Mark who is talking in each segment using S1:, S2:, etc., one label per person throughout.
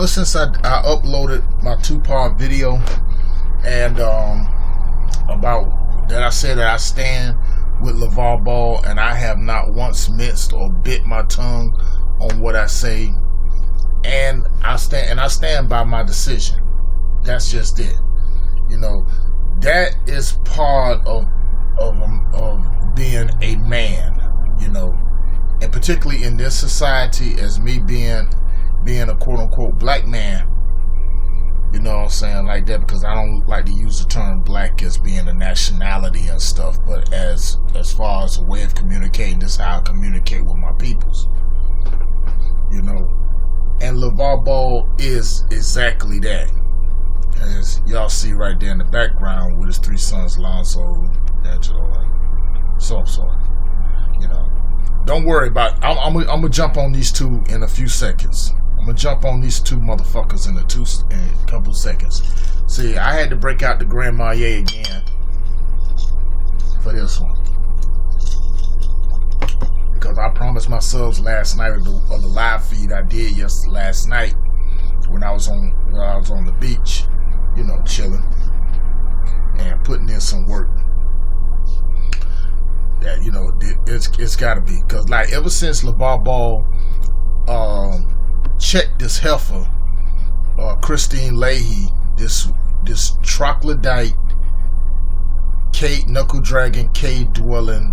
S1: ever since I uploaded my 2-part video and about that, I said that I stand with Lavar Ball, and I have not once minced or bit my tongue on what I say, and I stand by my decision. That's just it. You know, that is part of being a man. You know, and particularly in this society, as me being a quote-unquote black man, you know what I'm saying, like that, because I don't like to use the term black as being a nationality and stuff, but as far as a way of communicating, this is how I communicate with my peoples, you know. And Lavar Ball is exactly that, as y'all see right there in the background with his 3 sons, Lonzo, Angelo, and so, you know. Don't worry about it. I'm gonna jump on these two in a few seconds. I'm gonna jump on these two motherfuckers in a couple seconds. See, I had to break out the Grand Marnier again for this one, because I promised myself last night of the live feed I did last night when I was on the beach, you know, chilling and putting in some work. That, you know, it's got to be, because like ever since Lavar Ball checked this heifer, Christine Leahy, this troglodyte, knuckle dragon, cave dwelling,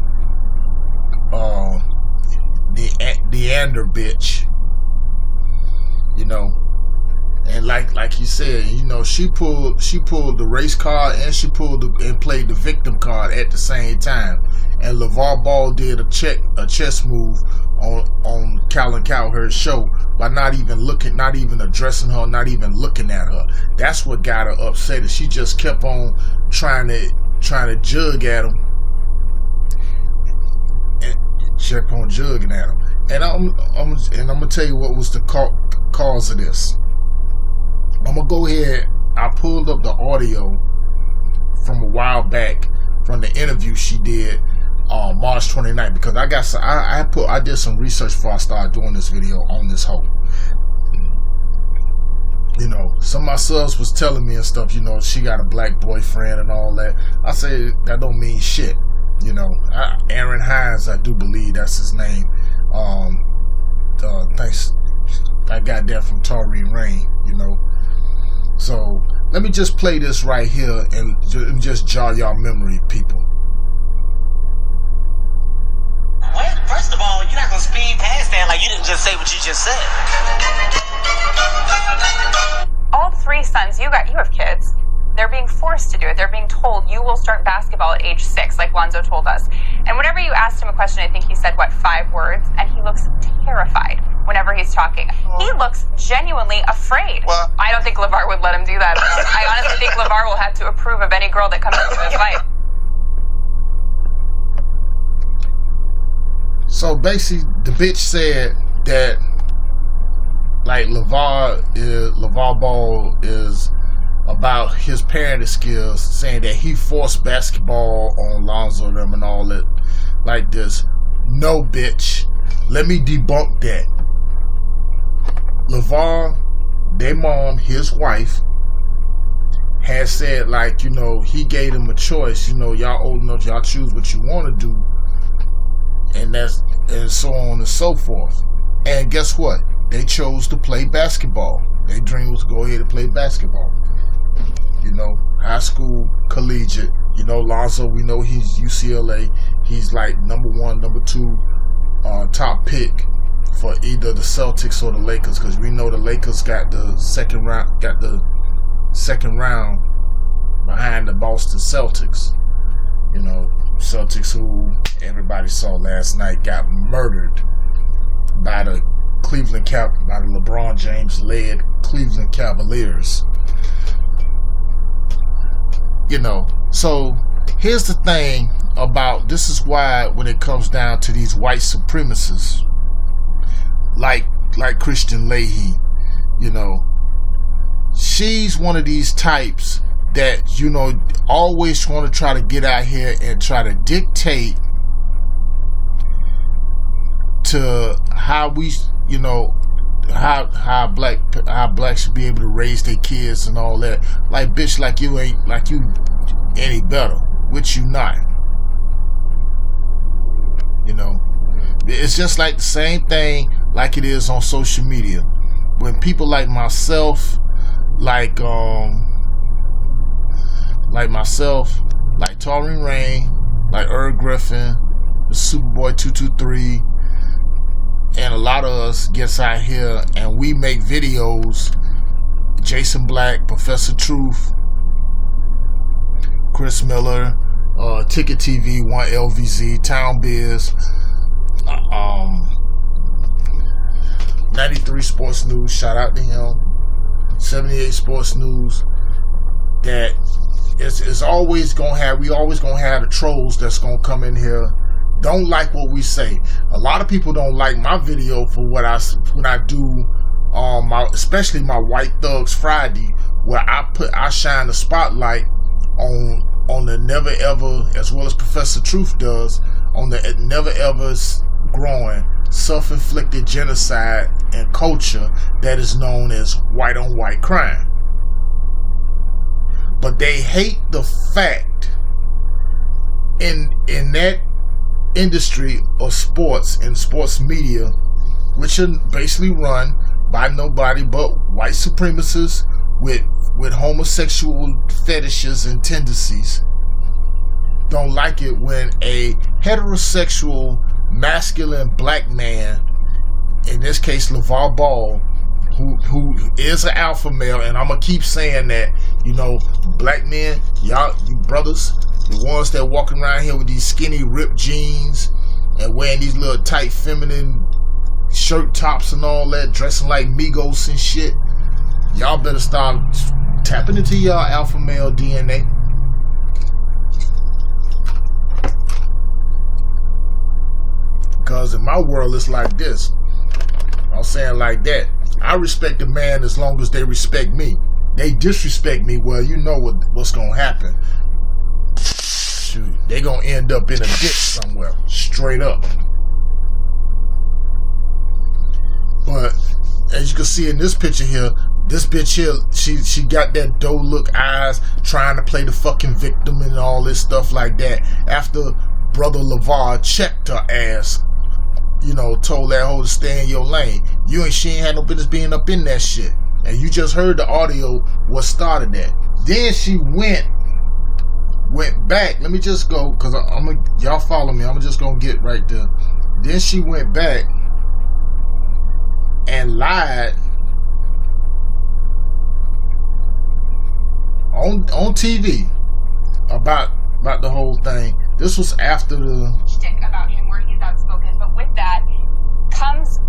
S1: Neander bitch, you know. And like he said, you know, she pulled the race card, and she played the victim card at the same time. And Lavar Ball did a chess move on Calvin Cowherd's show by not even addressing her, not even looking at her. That's what got her upset. She just kept on trying to jug at him, and kept on jugging at him. And I'm gonna tell you what was the cause of this. I'm gonna go ahead. I pulled up the audio from a while back from the interview she did on March 29th, because I did some research before I started doing this video on this hoe. You know, some of my subs was telling me and stuff, you know, she got a black boyfriend and all that. I say that don't mean shit. You know, Aaron Hines, I do believe that's his name. Thanks. I got that from Taurine Rain, you know. So let me just play this right here and just jog y'all memory, people.
S2: What? First of all, you're not gonna speed past that like you didn't just say what you just said.
S3: All 3 sons, you have kids. They're being forced to do it. They're being told you will start basketball at age 6, like Lonzo told us. And whenever you asked him a question, I think he said, 5 words? And he looks terrified whenever he's talking. He looks genuinely afraid.
S2: Well,
S3: I don't think Lavar would let him do that. I honestly think Lavar will have to approve of any girl that comes into his life.
S1: So basically, the bitch said that, like, Lavar Ball is about his parenting skills, saying that he forced basketball on Lonzo and them and all that, like this. No, bitch. Let me debunk that. Lavar, their mom, his wife, has said, like, you know, he gave them a choice. You know, y'all old enough, y'all choose what you want to do, and so on and so forth. And guess what? They chose to play basketball. Their dream was to go ahead and play basketball. You know, high school, collegiate. You know, Lonzo, we know he's UCLA. He's like number 1, number 2 top pick for either the Celtics or the Lakers, because we know the Lakers got the second round behind the Boston Celtics. You know, Celtics, who everybody saw last night, got murdered by the LeBron James led Cleveland Cavaliers. You know, so here's the thing about this, is why when it comes down to these white supremacists like Christian Leahy, you know, she's one of these types that, you know, always want to try to get out here and try to dictate to how how black should be able to raise their kids and all that. Like, bitch, like you ain't like you any better, which you not. You know, it's just like the same thing like it is on social media. When people like myself, like Taurine Rain, like Earl Griffin, the Superboy 223, and a lot of us gets out here and we make videos. Jason Black, Professor Truth, Chris Miller, Ticket TV, 1LVZ, Town Biz, 93 Sports News, shout out to him, 78 Sports News, that it's always gonna have, we always gonna have the trolls that's gonna come in here, don't like what we say. A lot of people don't like my video for when I do especially my White Thugs Friday, where I shine the spotlight on the never ever, as well as Professor Truth does, on the never ever growing self-inflicted genocide and culture that is known as white on white crime. But they hate the fact in that industry of sports and sports media, which are basically run by nobody but white supremacists with homosexual fetishes and tendencies, don't like it when a heterosexual masculine black man, in this case LeVar Ball, who is an alpha male, and I'm gonna keep saying that, you know, black men, y'all, you brothers, the ones that walking around here with these skinny ripped jeans and wearing these little tight feminine shirt tops and all that, dressing like Migos and shit, y'all better start tapping into y'all alpha male DNA. Because in my world, it's like this. I'm saying like that. I respect a man as long as they respect me. They disrespect me, well, you know what's going to happen. Shoot, they going to end up in a ditch somewhere. Straight up. But as you can see in this picture here, this bitch here, she got that doe look eyes, trying to play the fucking victim and all this stuff like that. After brother Lavar checked her ass, you know, told that hoe to stay in your lane. She ain't had no business being up in that shit. And you just heard the audio what started that. Then she went back. Let me just go, because y'all follow me. I'm just gonna get right there. Then she went back and lied on TV about the whole thing. This was after the
S3: shtick about him where he's outspoken, but with that comes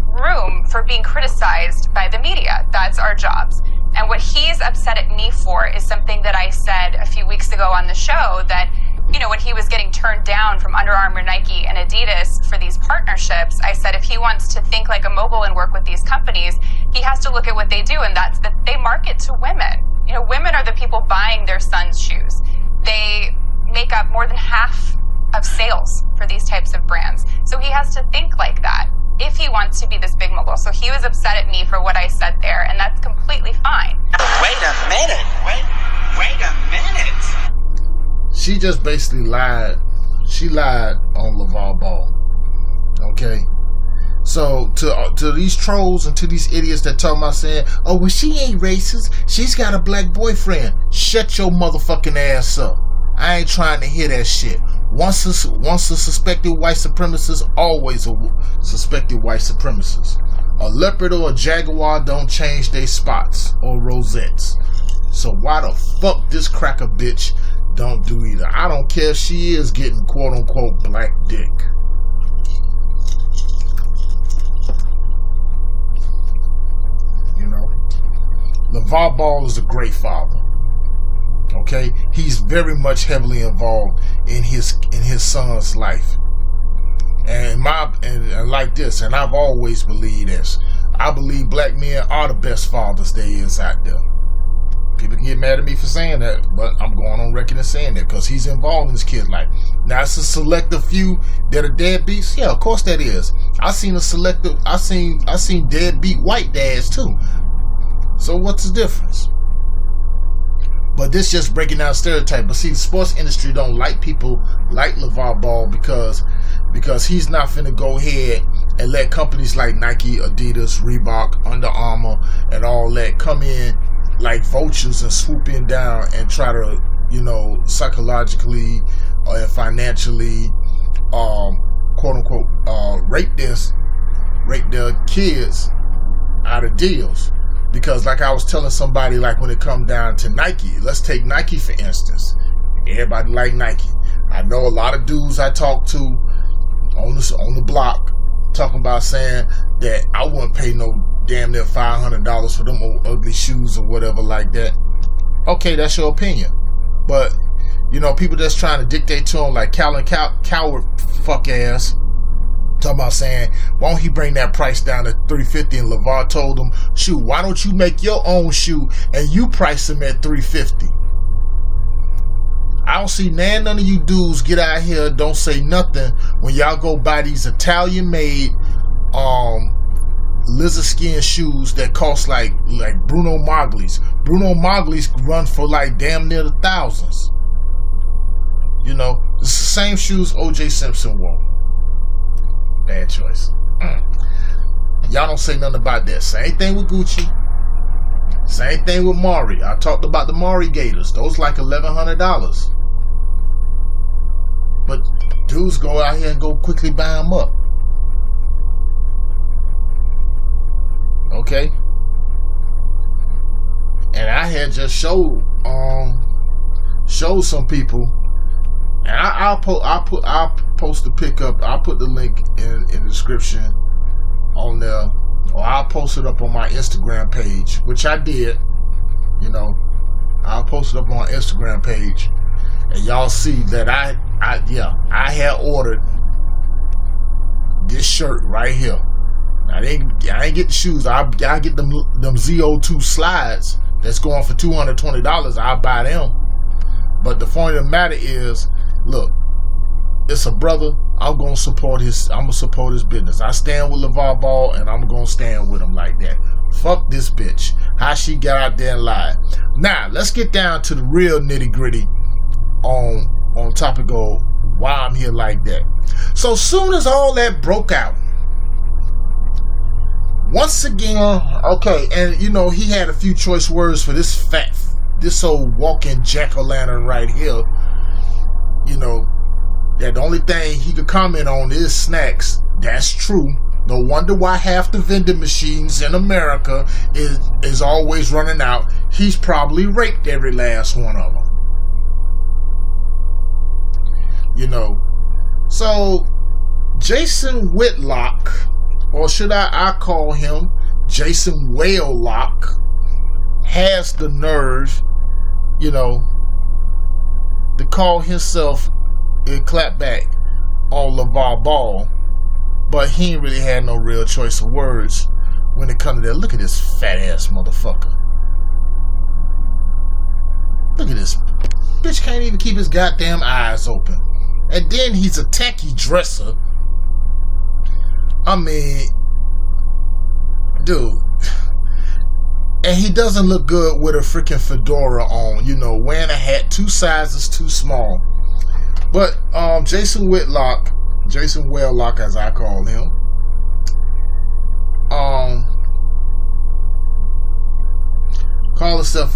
S3: room for being criticized by the media. That's our jobs. And what he's upset at me for is something that I said a few weeks ago on the show, that, you know, when he was getting turned down from Under Armour, Nike, and Adidas for these partnerships, I said if he wants to think like a mogul and work with these companies, he has to look at what they do, and that's that they market to women. You know, women are the people buying their sons' shoes. They make up more than half of sales for these types of brands. So he has to think like that if he wants to be this big mogul. So he was upset at me for what I said there, and that's completely fine.
S2: Wait a minute. Wait a minute.
S1: She just basically lied. She lied on LeVar Ball. Okay? So to these trolls and to these idiots that talk about saying, oh, well, she ain't racist, she's got a black boyfriend. Shut your motherfucking ass up. I ain't trying to hear that shit. Once a suspected white supremacist, always a suspected white supremacist. A leopard or a jaguar don't change their spots or rosettes. So why the fuck this cracker bitch don't do either? I don't care if she is getting quote unquote black dick. You know, LeVar Ball is a great father. Okay, he's very much heavily involved in his son's life, and like this. And I've always believed this. I believe black men are the best fathers there is out there. People can get mad at me for saying that, but I'm going on record and saying that because he's involved in his kid's life. Now, it's a selective few that are deadbeats. Yeah, of course that is. I seen deadbeat white dads too. So what's the difference? But this just breaking down stereotype. But see, the sports industry don't like people like LaVar Ball because he's not finna go ahead and let companies like Nike, Adidas, Reebok, Under Armour, and all that come in like vultures and swoop in down and try to, psychologically and financially, quote unquote, rape their kids out of deals. Because like I was telling somebody, like when it come down to Nike, let's take Nike for instance. Everybody like Nike. I know a lot of dudes I talk to on the block talking about saying that I wouldn't pay no damn near $500 for them old ugly shoes or whatever like that. Okay, that's your opinion. But, people that's trying to dictate to them like Coward fuck ass. Talking about saying, why don't he bring that price down to $350? And LaVar told him, shoot, why don't you make your own shoe and you price them at $350? I don't see none of you dudes get out here, don't say nothing when y'all go buy these Italian-made lizard skin shoes that cost like Bruno Magli's. Bruno Magli's run for like damn near the thousands. It's the same shoes O.J. Simpson wore. Bad choice. Y'all don't say nothing about that. Same thing with Gucci. Same thing with Maury. I talked about the Maury Gators. Those like $1,100. But dudes go out here and go quickly buy them up. Okay? And I had just showed some people. And I'll post the pickup. I'll put the link in the description on there, or I'll post it up on my Instagram page, which I did. I'll post it up on my Instagram page, and y'all see that I had ordered this shirt right here. I ain't get the shoes. I get them ZO2 slides that's going for $220. I'll buy them. But the point of the matter is, look, it's a brother. I'm gonna support his business. I stand with LaVar Ball, and I'm gonna stand with him like that. Fuck this bitch. How she got out there and lied. Now let's get down to the real nitty gritty on topic of why I'm here like that. So soon as all that broke out, once again, okay, and he had a few choice words for this old walking jack-o'-lantern right here. That the only thing he could comment on is snacks. That's true. No wonder why half the vending machines in America is always running out. He's probably raped every last one of them. So Jason Whitlock, or should I call him Jason Whalelock, has the nerve, to call himself a clapback on LaVar Ball, but he ain't really had no real choice of words when it comes to that. Look at this fat ass motherfucker. Look at this bitch, can't even keep his goddamn eyes open, and then he's a tacky dresser. I mean, dude. And he doesn't look good with a freaking fedora on, wearing a hat 2 sizes too small. But Jason Whalelock as I call him, call himself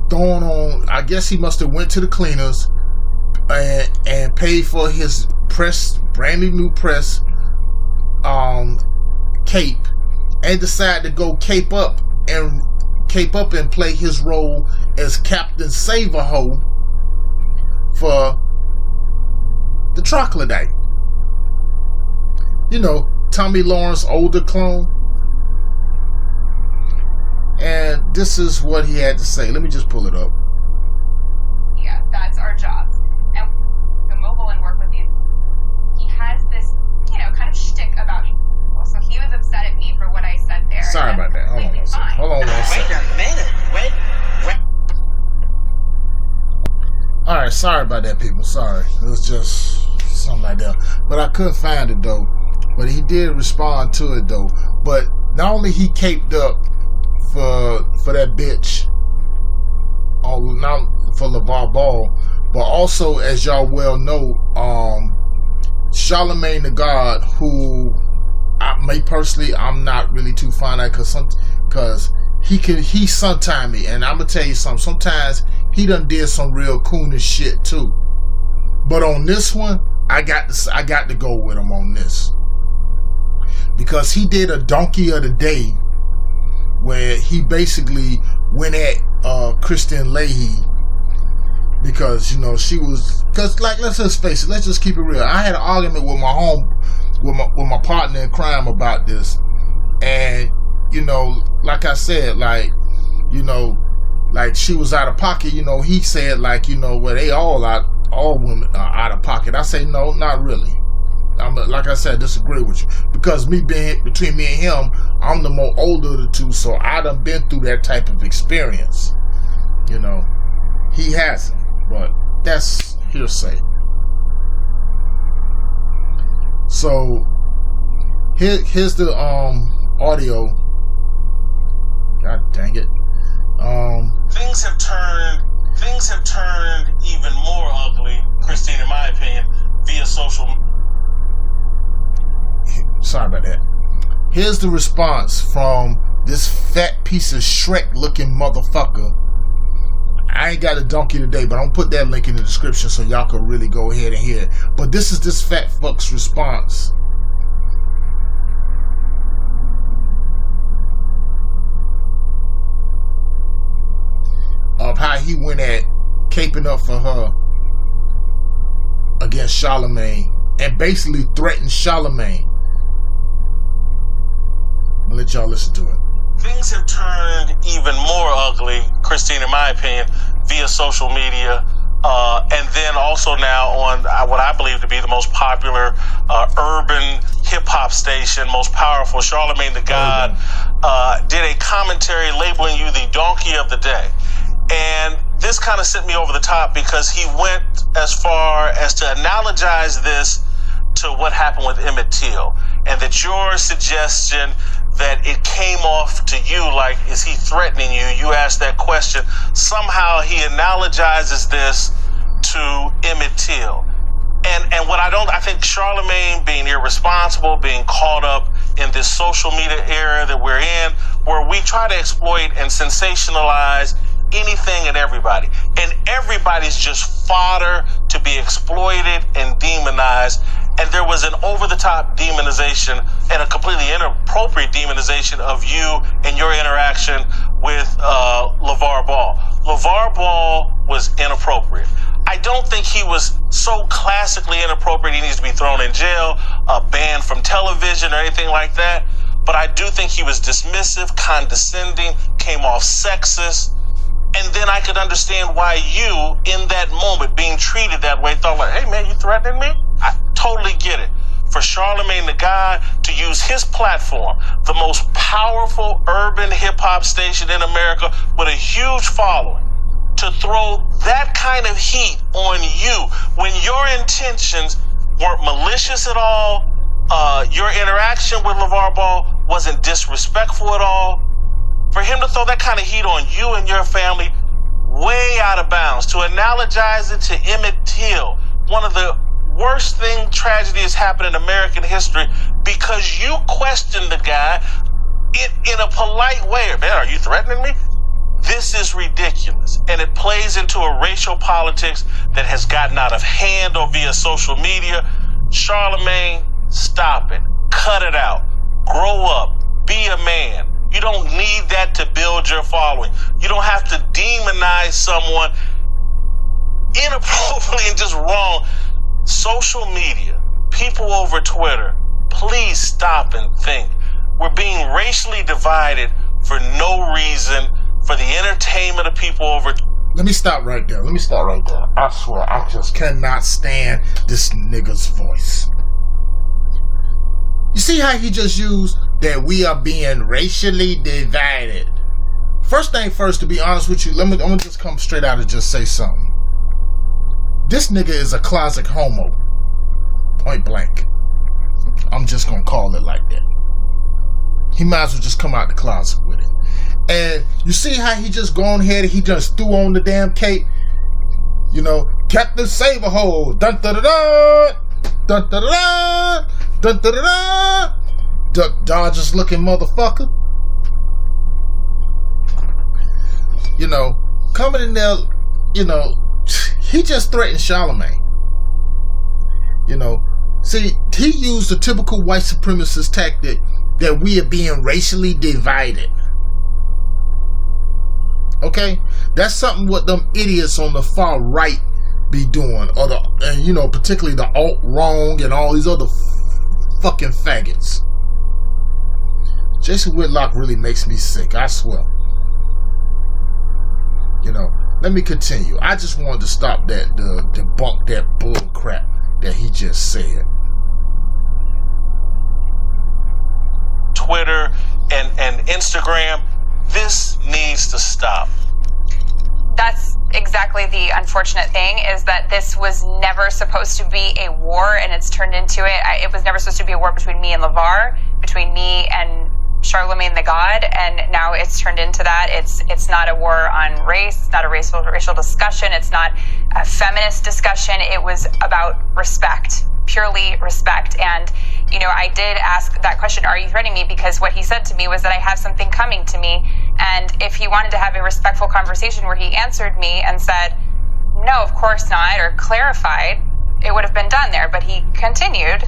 S1: throwing on. I guess he must have went to the cleaners and paid for his brand new press cape, and decided to go cape up and play his role as Captain Save-A-Ho for the Troglodyte. Tommy Lawrence's older clone. And this is what he had to say. Let me just pull it up.
S3: Yeah, that's our job. And go mobile and work with these. He has this, kind of shtick about you. So he was upset at me for what I said there.
S1: Sorry about that. Hold on one second. Sorry about that, people. Sorry. It was just something like that. But I couldn't find it, though. But he did respond to it, though. But not only he caped up for that bitch, not for LaVar Ball, but also, as y'all well know, Charlemagne the God, who I'm not really too fond of, because he sometime me, and I'm gonna tell you something. Sometimes he done did some real coonish shit too. But on this one, I got to go with him on this, because he did a donkey of the day where he basically went at Christine Leahy, because she was, because like, let's just face it, let's just keep it real. I had an argument with my partner in crime about this, and like I said, like she was out of pocket. He said like, they all women are out of pocket. I say no, not really. Like I said, I disagree with you, because between me and him, I'm the more older of the two, so I done been through that type of experience. He hasn't, but that's hearsay. So here's the audio. God dang it.
S2: Things have turned even more ugly, Christine, in my opinion, via social.
S1: Sorry about that. Here's the response from this fat piece of Shrek-looking motherfucker. I ain't got a donkey today, but I'm gonna put that link in the description so y'all can really go ahead and hear it. But this is this fat fuck's response of how he went at caping up for her against Charlemagne and basically threatened Charlemagne. I'm gonna let y'all listen to it.
S2: Things have turned even more ugly, Christine, in my opinion, via social media, and then also now on what I believe to be the most popular urban hip-hop station, most powerful, Charlemagne the God, did a commentary labeling you the donkey of the day. And this kind of sent me over the top, because he went as far as to analogize this to what happened with Emmett Till, and that your suggestion that it came off to you like, is he threatening you? You asked that question. Somehow he analogizes this to Emmett Till. And what I think Charlemagne being irresponsible, being caught up in this social media era that we're in, where we try to exploit and sensationalize anything and everybody. And everybody's just fodder to be exploited and demonized. And there was an over-the-top demonization and a completely inappropriate demonization of you and your interaction with LaVar Ball. LaVar Ball was inappropriate. I don't think he was so classically inappropriate he needs to be thrown in jail, banned from television or anything like that. But I do think he was dismissive, condescending, came off sexist. And then I could understand why you, in that moment, being treated that way, thought like, hey man, you threatening me? I totally get it. For Charlemagne the God to use his platform, the most powerful urban hip-hop station in America with a huge following, to throw that kind of heat on you when your intentions weren't malicious at all, your interaction with LaVar Ball wasn't disrespectful at all. For him to throw that kind of heat on you and your family, way out of bounds. To analogize it to Emmett Till, one of the worst tragedies happened in American history, because you questioned the guy in a polite way. Man, are you threatening me? This is ridiculous. And it plays into a racial politics that has gotten out of hand or via social media. Charlemagne, stop it. Cut it out. Grow up. Be a man. You don't need that to build your following. You don't have to demonize someone inappropriately and just wrong. Social media, people over Twitter, please stop and think. We're being racially divided for no reason, for the entertainment of people over.
S1: Let me stop right there. I swear, I just cannot stand this nigga's voice. You see how he just used that we are being racially divided? First thing first, to be honest with you, I'm gonna just come straight out and just say something. This nigga is a closet homo. Point blank. I'm just gonna call it like that. He might as well just come out the closet with it. And you see how he just gone ahead and he just threw on the damn cape? You know, Captain Saberhole. Dun da da da. Dun da da da. Dun da da da. Duck Dodgers looking motherfucker. You know, coming in there, you know, he just threatened Charlemagne. You know, see, he used the typical white supremacist tactic that we are being racially divided. Okay? That's something what them idiots on the far right be doing. And you know, particularly the alt-wrong and all these other fucking faggots. Jason Whitlock really makes me sick, I swear. You know, let me continue. I just wanted to stop that, debunk that bull crap that he just said.
S2: Twitter and Instagram, this needs to stop.
S3: That's exactly the unfortunate thing, is that this was never supposed to be a war, and it's turned into it. It was never supposed to be a war between me and Lavar, between me and Charlemagne the God, and now it's turned into that. It's not a war on race. It's not a racial discussion. It's not a feminist discussion. It was about respect, purely respect. And, you know, I did ask that question, are you threatening me? Because what he said to me was that I have something coming to me. And if he wanted to have a respectful conversation where he answered me and said, no, of course not, or clarified, it would have been done there. But he continued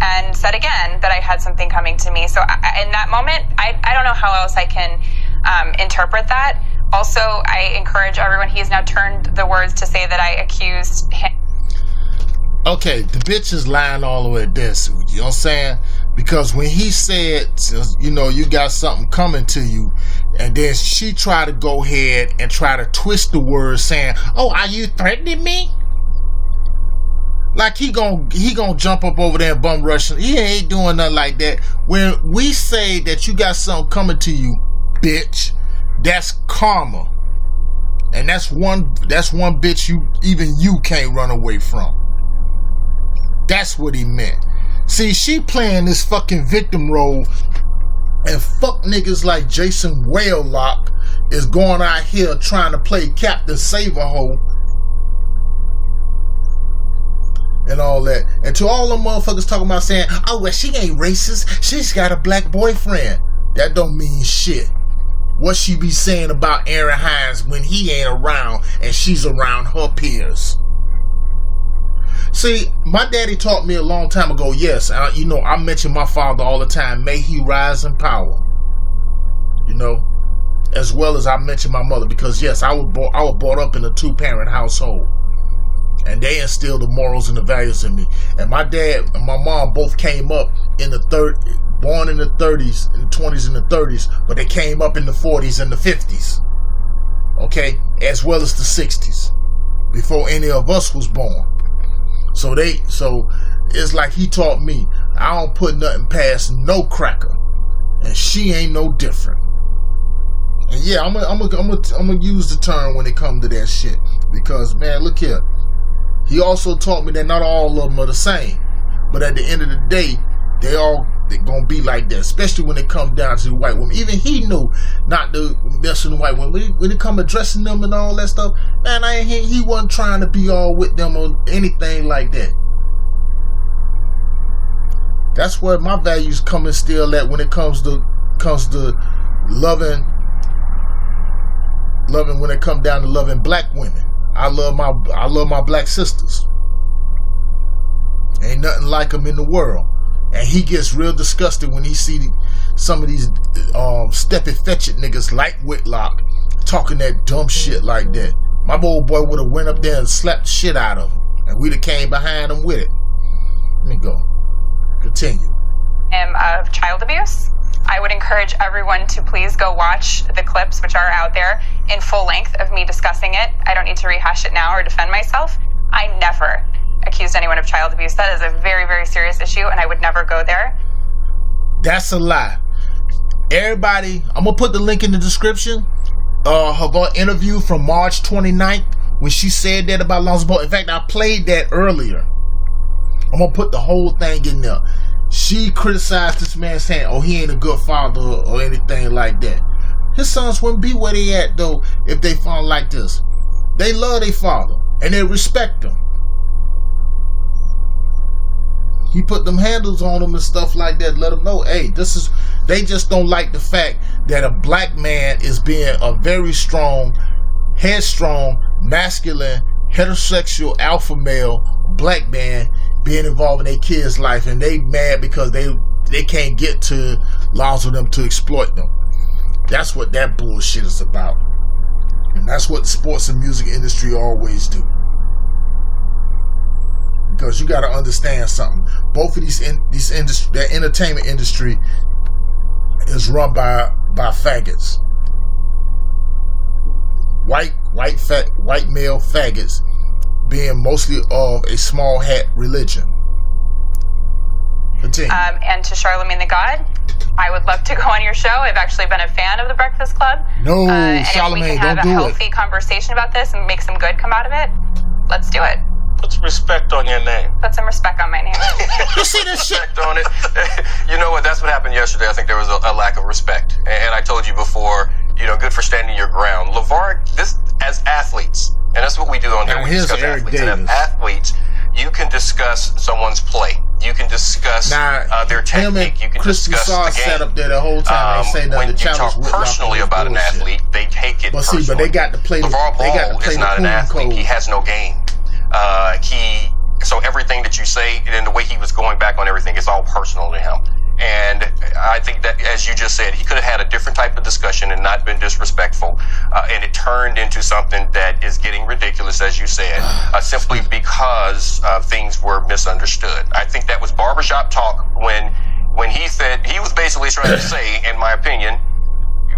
S3: and said again that I had something coming to me. So in that moment, I don't know how else I can interpret that. Also, I encourage everyone, he has now turned the words to say that I accused him.
S1: Okay, the bitch is lying all the way at this. You know what I'm saying? Because when he said, you know, you got something coming to you, and then she tried to go ahead and try to twist the words saying, oh, are you threatening me? Like he gonna jump up over there and bum rush. He ain't doing nothing like that. When we say that you got something coming to you, bitch, that's karma. And that's one bitch you can't run away from. That's what he meant. See, she playing this fucking victim role, and fuck niggas like Jason Whalelock is going out here trying to play Captain Saberhole and all that. And to all them motherfuckers talking about saying, oh, well, she ain't racist, she's got a black boyfriend. That don't mean shit. What she be saying about Aaron Hines when he ain't around and she's around her peers. See, my daddy taught me a long time ago, yes, you know, I mention my father all the time, may he rise in power. You know, as well as I mention my mother, because yes, I was brought up in a 2-parent household. And they instilled the morals and the values in me. And my dad and my mom both came up in born in the 30s, in the 20s and the 30s, but they came up in the 40s and the 50s. Okay? As well as the 60s. Before any of us was born. So it's like he taught me, I don't put nothing past no cracker. And she ain't no different. And yeah, I'm gonna use the term when it comes to that shit. Because, man, look here. He also taught me that not all of them are the same. But at the end of the day, they're gonna be like that. Especially when it comes down to the white women. Even he knew not to mess with the white women. When it come addressing them and all that stuff, man, he wasn't trying to be all with them or anything like that. That's where my values come and still at when it comes to loving when it comes down to loving black women. I love my black sisters. Ain't nothing like them in the world. And he gets real disgusted when he see some of these steppy fetchit niggas like Whitlock talking that dumb shit like that. My old boy would have went up there and slapped the shit out of him, and we'd have came behind him with it. Let me go. Continue.
S3: Of child abuse. I would encourage everyone to please go watch the clips which are out there in full length of me discussing it. I don't need to rehash it now or defend myself. I never accused anyone of child abuse. That is a very, very serious issue, and I would never go there.
S1: That's a lie. Everybody, I'm going to put the link in the description of our interview from March 29th when she said that about Lonzo Ball. In fact, I played that earlier. I'm gonna put the whole thing in there. She criticized this man saying, "Oh, he ain't a good father," or anything like that. His sons wouldn't be where they at though if they found like this. They love their father and they respect him. He put them handles on them and stuff like that. Let them know, hey, this is. They just don't like the fact that a black man is being a very strong, headstrong, masculine, heterosexual, alpha male, black man being involved in their kids' life, and they mad because they can't get to Lonzo them to exploit them. That's what that bullshit is about, and that's what the sports and music industry always do. Because you got to understand something. Both of these industry, that entertainment industry, is run by faggots. White male faggots, being mostly of a small hat religion. Continue.
S3: And to Charlemagne the God, I would love to go on your show. I've actually been a fan of the Breakfast Club.
S1: No,
S3: and
S1: Charlemagne,
S3: if we can have
S1: don't
S3: a
S1: do
S3: healthy conversation about this and make some good come out of it, let's do it.
S2: Put some respect on your name.
S3: Put some respect on my name.
S1: You see this shit?
S4: Respect on it. You know what? That's what happened yesterday. I think there was a lack of respect. And I told you before, good for standing your ground. Lavar, this as athletes, and that's what we do on here.
S1: Now,
S4: We
S1: here's
S4: discuss
S1: Eric
S4: athletes.
S1: Davis.
S4: And as athletes, you can discuss someone's play. You can discuss their technique. You can
S1: Chris
S4: discuss
S1: Broussard
S4: the game.
S1: sat up there the whole time. They say that
S4: when
S1: the
S4: you
S1: challenge
S4: talk personally about an athlete, they take it
S1: But
S4: personally.
S1: see, but they got to play.
S4: LeVar Ball is not an athlete.
S1: Code.
S4: He has no game. So everything that you say and the way he was going back on everything, it's all personal to him. And I think that, as you just said, he could have had a different type of discussion and not been disrespectful. And it turned into something that is getting ridiculous, as you said, simply because things were misunderstood. I think that was barbershop talk when he said, he was basically trying to say, in my opinion,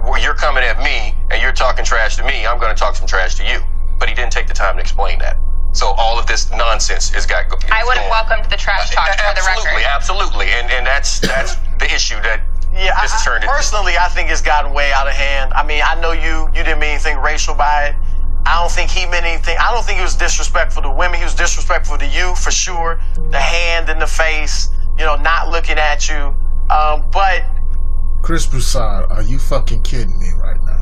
S4: well, you're coming at me and you're talking trash to me, I'm going to talk some trash to you. But he didn't take the time to explain that. So all of this nonsense has got.
S3: I would have welcomed the trash talk for the record.
S4: Absolutely, and that's the issue that this has turned into.
S5: Personally, I think it's gotten way out of hand. I mean, I know you didn't mean anything racial by it. I don't think he meant anything. I don't think he was disrespectful to women. He was disrespectful to you for sure. The hand in the face, not looking at you. But
S1: Chris Broussard, are you fucking kidding me right now?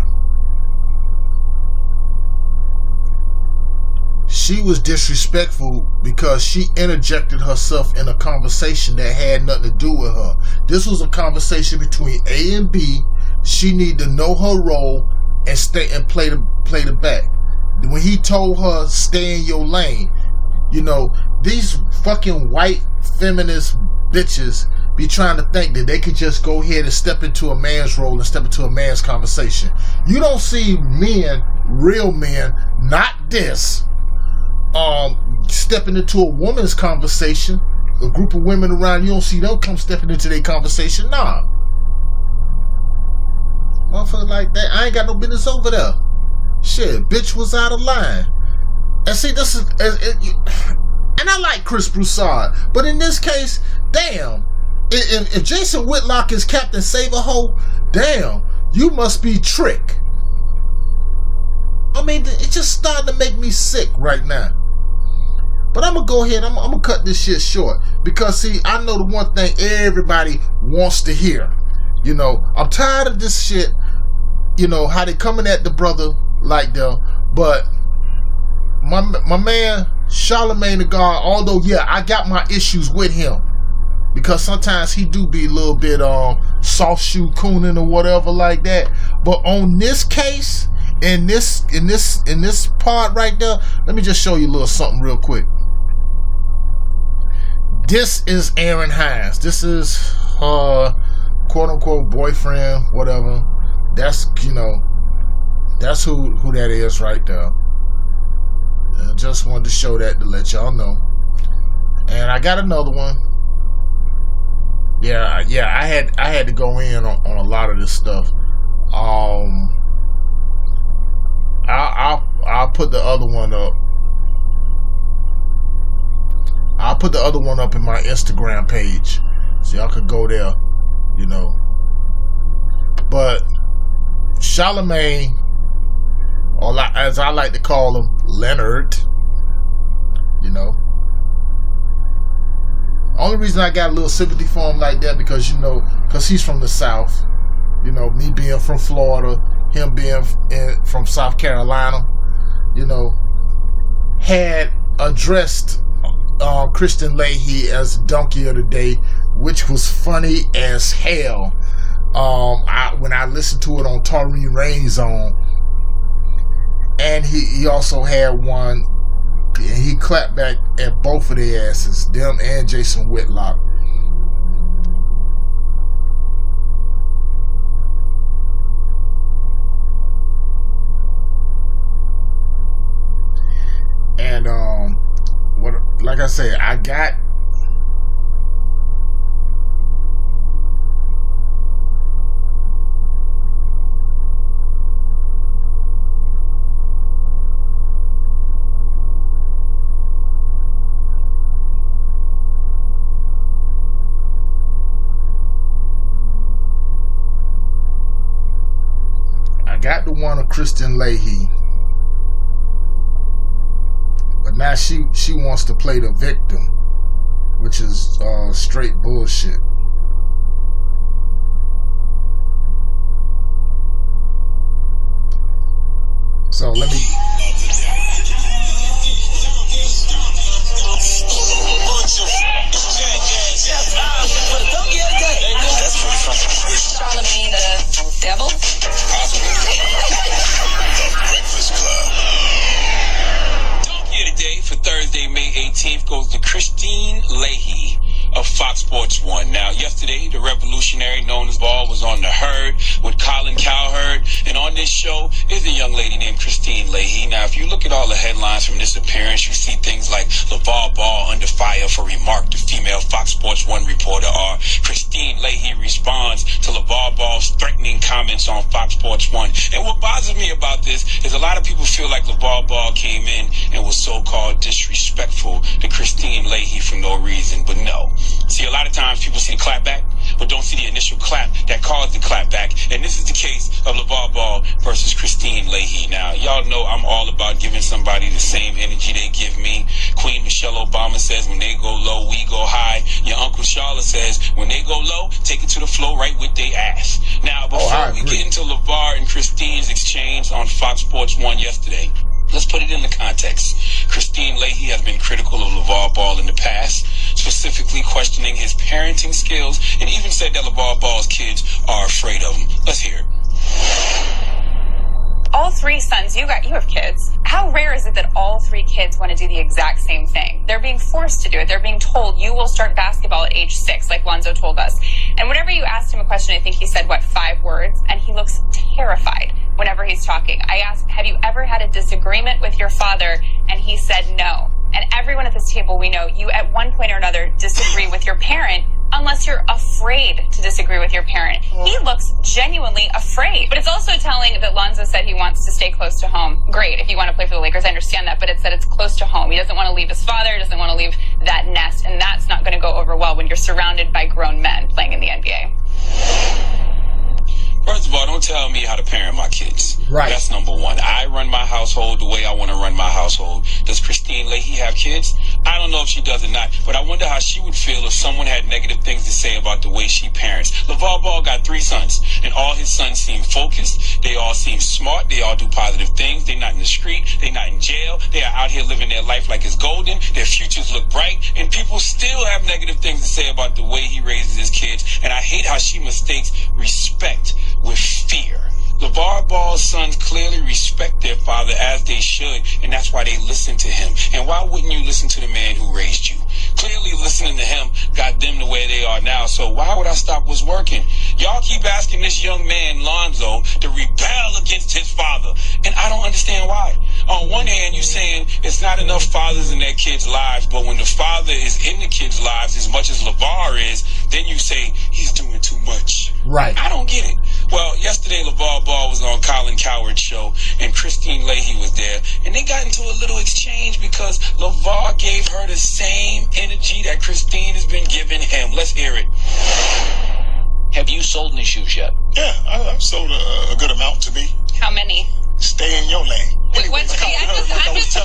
S1: She was disrespectful because she interjected herself in a conversation that had nothing to do with her. This was a conversation between A and B. She needed to know her role and stay and play the back. When he told her stay in your lane, these fucking white feminist bitches be trying to think that they could just go ahead and step into a man's role and step into a man's conversation. You don't see men, real men, not this, stepping into a woman's conversation. A group of women around, you don't see them come stepping into their conversation. Nah. Motherfucker like that, I ain't got no business over there. Shit, bitch was out of line. And see, this is, and I like Chris Broussard, but in this case, damn, if Jason Whitlock is Captain Save-A-Ho, damn, you must be Trick. I mean, it just starting to make me sick right now. But I'm going to go ahead, I'm going to cut this shit short. Because, see, I know the one thing everybody wants to hear. I'm tired of this shit, how they coming at the brother like that. But my man, Charlemagne the God, although, yeah, I got my issues with him. Because sometimes he do be a little bit soft shoe cooning or whatever like that. But on this case, in this part right there, let me just show you a little something real quick. This is Aaron Hines. This is her quote unquote boyfriend, whatever. That's that's who that is right there. I just wanted to show that to let y'all know. And I got another one. Yeah, I had to go in on a lot of this stuff. I'll put the other one up. I'll put the other one up in my Instagram page, so y'all could go there, But Charlemagne, or as I like to call him, Leonard. You know. Only reason I got a little sympathy for him like that because, you know, because he's from the South. You know, me being from Florida, him being from South Carolina, you know, had addressed Kristen Leahy as Donkey of the Day, which was funny as hell. When I listened to it on Taurine Rain's on, and he also had one, and he clapped back at both of their asses, them and Jason Whitlock. And what, like I said, I got the one of Kristen Leahy. But now she wants to play the victim, which is straight bullshit. So let me.
S6: Charlemagne the devil?
S7: Today for Thursday, May 18th goes to Christine Leahy of Fox Sports 1. Now, yesterday, the revolutionary known as Ball was on The Herd with Colin Cowherd, and on this show is a young lady named Christine Leahy. Now, if you look at all the headlines from this appearance, you see things like Lavar Ball under fire for remark to female Fox Sports 1 reporter, or Christine Leahy responds to Lavar Ball's threatening comments on Fox Sports 1. And what bothers me about this is a lot of people feel like Lavar Ball came in and was so-called disrespectful to Christine Leahy for no reason, but no. See, a lot of times people see the clap back, but don't see the initial clap that caused the clap back. And this is the case of Lavar Ball versus Christine Leahy. Now, y'all know I'm all about giving somebody the same energy they give me. Queen Michelle Obama says, when they go low, we go high. Your Uncle Charlotte says, when they go low, take it to the flow right with their ass. Now, before we get into Lavar and Christine's exchange on Fox Sports 1 yesterday, let's put it in the context. Christine Leahy has been critical of Lavar Ball in the past, specifically questioning his parenting skills, and even said that Lavar Ball's kids are afraid of him. Let's hear it.
S3: All three sons, you have kids. How rare is it that all three kids want to do the exact same thing? They're being forced to do it. They're being told, you will start basketball at age 6, like Lonzo told us. And whenever you asked him a question, I think he said, 5 words? And he looks terrified whenever he's talking. I asked, have you ever had a disagreement with your father? And he said no. And everyone at this table, we know you at one point or another disagree with your parent, unless you're afraid to disagree with your parent. He looks genuinely afraid. But it's also telling that Lonzo said he wants to stay close to home. Great, if you want to play for the Lakers, I understand that, but it's that it's close to home. He doesn't want to leave his father, doesn't want to leave that nest, and that's not going to go over well when you're surrounded by grown men playing in the NBA.
S7: First of all, don't tell me how to parent my kids.
S1: Right.
S7: That's number one. I run my household the way I want to run my household. Does Christine Leahy have kids? I don't know if she does or not, but I wonder how she would feel if someone had negative things to say about the way she parents. Lavar Ball got 3 sons, and all his sons seem focused. They all seem smart. They all do positive things. They're not in the street. They're not in jail. They are out here living their life like it's golden. Their futures look bright, and people still have negative things to say about the way he raises his kids, and I hate how she mistakes respect with fear. Lavar Ball's sons clearly respect their father as they should, and that's why they listen to him. And why wouldn't you listen to the man who raised you? Clearly listening to him got them the way they are now, so why would I stop what's working? Y'all keep asking this young man, Lonzo, to rebel against his father, and I don't understand why. On one hand, you're saying it's not enough fathers in their kids' lives, but when the father is in the kids' lives as much as Lavar is, then you say he's doing too much.
S1: Right.
S7: I don't get it. Well, yesterday Lavar Ball was on Colin Cowherd's show, and Christine Leahy was there, and they got into a little exchange because Lavar gave her the same energy that Christine has been giving him. Let's hear it.
S8: Have you sold any shoes yet?
S9: Yeah, I've sold a good amount to me.
S3: How many?
S8: stay in your lane. Anyway,
S3: I'm just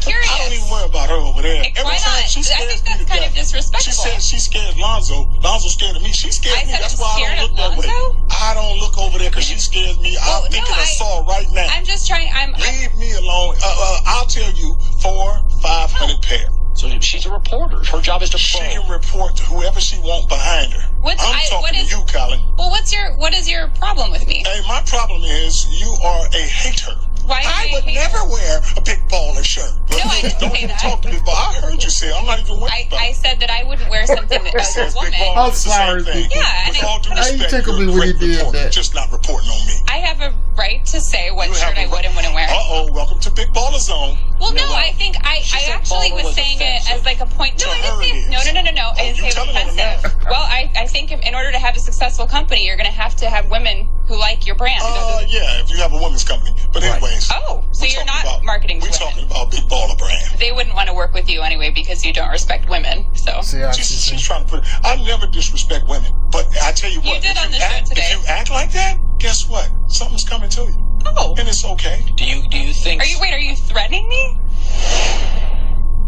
S3: curious.
S8: I don't even worry about her over there.
S3: Why not?
S8: She
S3: I think that's kind of disrespectful.
S8: She said she scared Lonzo. Lonzo scared of me. She scared me. That's why I don't look that way. I don't look over there because she scares me. I'm thinking assault right now.
S3: I'm just trying.
S8: Leave me alone. I'll tell you, 400-500 pair.
S9: So she's a reporter. Her job is to
S8: She can report to whoever she wants behind her. I'm talking to you, Colin.
S3: Well, what is your problem with me?
S8: Hey, my problem is you are a hater.
S3: Why
S8: I would never wear a big baller shirt.
S3: No, I didn't
S8: Don't
S3: say
S8: even
S3: that.
S8: talk to me. But I heard you say I'm not even wearing
S3: I said that I wouldn't wear something as a woman.
S1: I'm sorry.
S3: Yeah,
S8: With all due
S1: How you
S8: respect,
S1: tickle me
S8: you're a
S1: when you
S8: great
S1: did
S8: reporter,
S1: that?
S8: just not reporting on me.
S3: I have a right to say what shirt I would and wouldn't wear.
S8: Welcome to Big Baller Zone.
S3: Well, no, I think I actually was saying it as like a point. No, I didn't say no. I didn't say it was offensive. Well, I think in order to have a successful company, you're going to have women who like your brand.
S8: Yeah, if you have a women's company. But anyways.
S3: Oh, so you're not marketing to women.
S8: We're talking about Big Baller Brand.
S3: They wouldn't want to work with you anyway because you don't respect women. So
S8: she's trying to put. I never disrespect women, but I tell you what.
S3: You did on the show today.
S8: If you act like that, guess what? Something's coming to you.
S3: Oh,
S8: and it's okay.
S7: Do you think?
S3: Are you threatening me?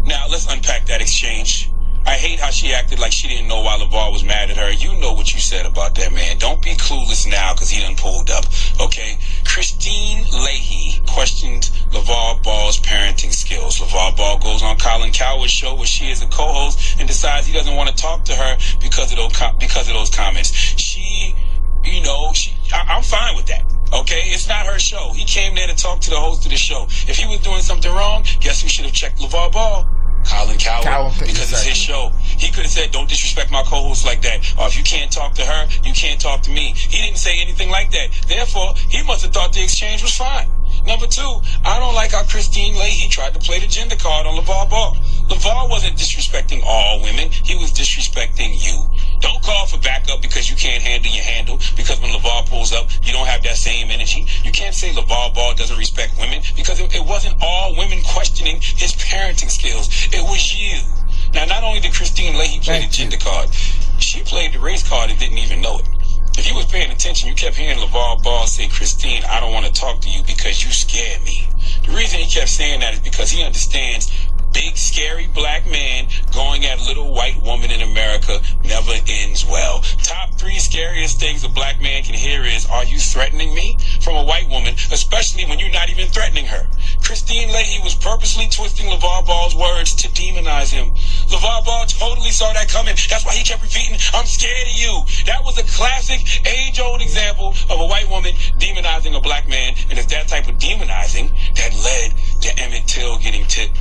S7: Now let's unpack that exchange. I hate how she acted like she didn't know why Lavar was mad at her. You know what you said about that man. Don't be clueless now because he done pulled up, okay? Christine Leahy questioned Lavar Ball's parenting skills. Lavar Ball goes on Colin Cowherd's show where she is a co-host and decides he doesn't want to talk to her because of those comments. I'm fine with that. Okay, it's not her show. He came there to talk to the host of the show. If he was doing something wrong, guess who should have checked Lavar Ball? Colin Cowherd, because it's his show. He could have said, don't disrespect my co-host like that. Or if you can't talk to her, you can't talk to me. He didn't say anything like that. Therefore, he must have thought the exchange was fine. Number two, I don't like how Christine Leahy tried to play the gender card on Lavar Ball. Lavar wasn't disrespecting all women. He was disrespecting you. Don't call for backup because you can't handle your handle, because when Lavar pulls up, you don't have that same energy. You can't say Lavar Ball doesn't respect women because it wasn't all women questioning his parenting skills. It was you. Now, not only did Christine Leahy play the gender card, she played the race card and didn't even know it. If you was paying attention, you kept hearing Lavar Ball say, Christine, I don't want to talk to you because you scared me. The reason he kept saying that is because he understands big, scary black man going at little white woman in America never ends well. Top 3 scariest things a black man can hear is, are you threatening me? From a white woman, especially when you're not even threatening her. Christine Leahy was purposely twisting Lavar Ball's words to demonize him. Lavar Ball totally saw that coming. That's why he kept repeating, I'm scared of you. That was a classic, age-old example of a white woman demonizing a black man, and it's that type of demonizing that led to Emmett Till getting killed.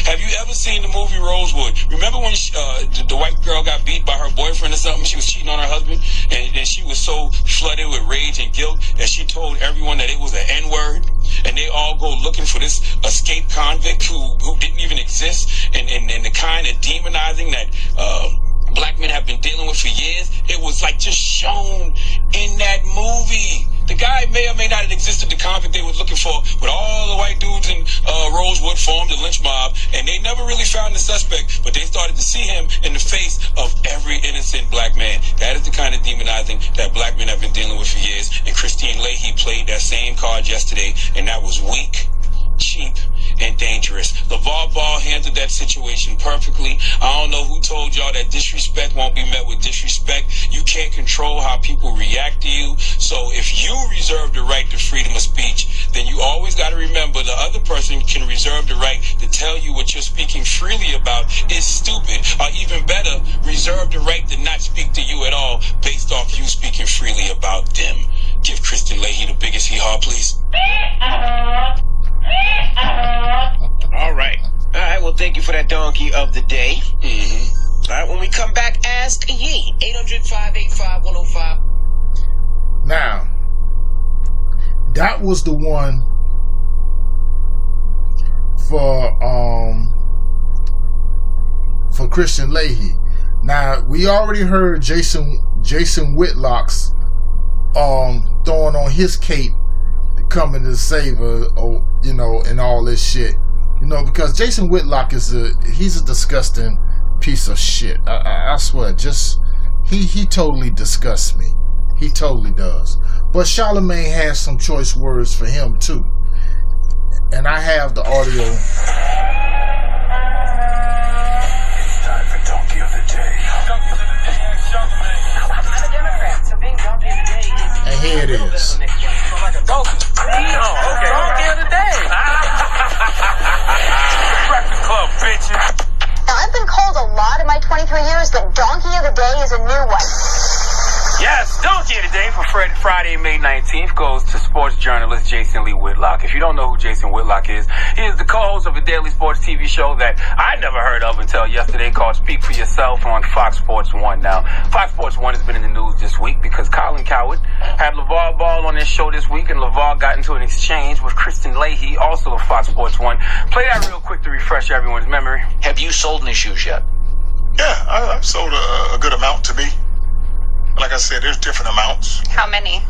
S7: Have you ever seen the movie Rosewood? Remember when the white girl got beat by her boyfriend or something? She was cheating on her husband, and then she was so flooded with rage and guilt that she told everyone that it was an N-word, and they all go looking for this escaped convict who didn't even exist, and the kind of demonizing that black men have been dealing with for years. It was like just shown in that movie. The guy may or may not have existed, the convict they was looking for, with all the white dudes in Rosewood formed a lynch mob, and they never really found the suspect, but they started to see him in the face of every innocent black man. That is the kind of demonizing that black men have been dealing with for years, and Christine Leahy played that same card yesterday, and that was weak, cheap, and dangerous. Lavar Ball handled that situation perfectly. I don't know who told y'all that disrespect won't be met with disrespect. You can't control how people react to you. So if you reserve the right to freedom of speech, then you always got to remember the other person can reserve the right to tell you what you're speaking freely about is stupid, or even better, reserve the right to not speak to you at all based off you speaking freely about them. Give Christine Leahy the biggest hee-haw, please.
S9: All right. Well, thank you for that donkey of the day.
S7: Mm-hmm.
S9: All right, when we come back, ask Yee. 800-585-105.
S1: Now, that was the one for Christian Leahy. Now, we already heard Jason Whitlock's throwing on his cape, coming to save her, and all this shit, because Jason Whitlock he's a disgusting piece of shit. I swear, he totally disgusts me. He totally does. But Charlamagne has some choice words for him too. And I have the audio.
S10: It's time for Donkey of the Day. Donkey of the Day is Charlamagne. I'm a Democrat, so being Donkey of the Day is
S1: and here it is.
S10: like a donkey. Oh, okay. Donkey of the Day. Breakfast Club, bitches.
S11: Now, I've been called a lot in my 23 years, but Donkey of the Day is a new one.
S12: Yes, Donkey of the Day for Friday, May 19th goes to sports journalist Jason Lee Whitlock. If you don't know who Jason Whitlock is, he is the co-host of a daily sports TV show that I never heard of until yesterday called Speak for Yourself on Fox Sports 1. Now, Fox Sports 1 has been in the news this week because Colin Cowherd had LaVar Ball on his show this week, and LaVar got into an exchange with Kristen Leahy, also of Fox Sports 1. Play that real quick to refresh everyone's memory.
S13: Have you sold any shoes yet?
S8: Yeah, I've sold a good amount to me. Like I said, there's different amounts.
S3: How many?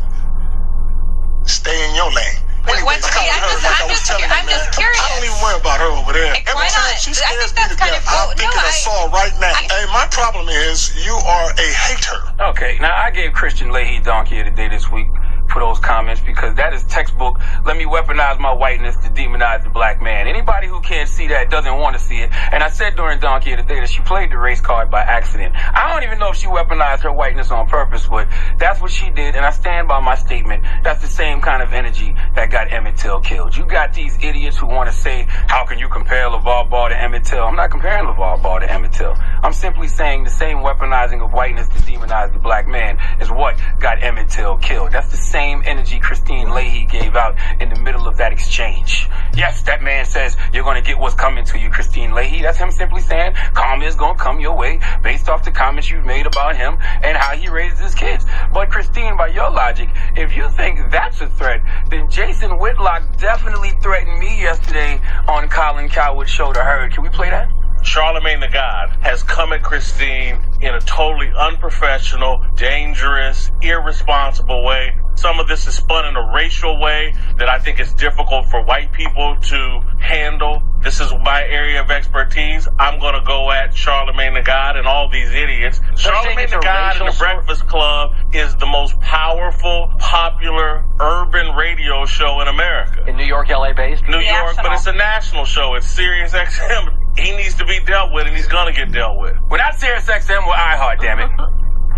S8: Stay in your lane.
S3: Wait, I'm just curious.
S8: I don't even worry about her over there.
S3: Why not?
S8: She
S3: I think
S8: scares
S3: that's
S8: me to
S3: kind
S8: death.
S3: of.
S8: I'm thinking of Saul right now. Hey, my problem is you are a hater.
S12: Okay, now I gave Christian Leahy Donkey of the Day this week for those comments because that is textbook. Let me weaponize my whiteness to demonize the black man. Anybody who can't see that doesn't want to see it. And I said during Donkey of the Day that she played the race card by accident. I don't even know if she weaponized her whiteness on purpose, but that's what she did, and I stand by my statement. That's the same kind of energy that got Emmett Till killed. You got these idiots who want to say, how can you compare LaVar Ball to Emmett Till? I'm not comparing LaVar Ball to Emmett Till. I'm simply saying the same weaponizing of whiteness to demonize the black man is what got Emmett Till killed. That's the same energy Christine Leahy gave out in the middle of that exchange. Yes, that man says you're going to get what's coming to you, Christine Leahy. That's him simply saying karma is going to come your way based off the comments you've made about him and how he raises his kids. But Christine, by your logic, if you think that's a threat, then Jason Whitlock definitely threatened me yesterday on Colin Cowherd's show to Herd. Can we play that?
S2: Charlamagne the God has come at Christine in a totally unprofessional, dangerous, irresponsible way. Some of this is spun in a racial way that I think is difficult for white people to handle. This is my area of expertise. I'm going to go at Charlamagne the God and all these idiots. Charlamagne the God and the Breakfast Club is the most powerful, popular, urban radio show in America.
S13: In New York, LA based?
S2: New York, but it's a national show. It's Sirius XM. He needs to be dealt with, and he's going to get dealt with.
S12: We're not Sirius XM, we're iHeart, damn it.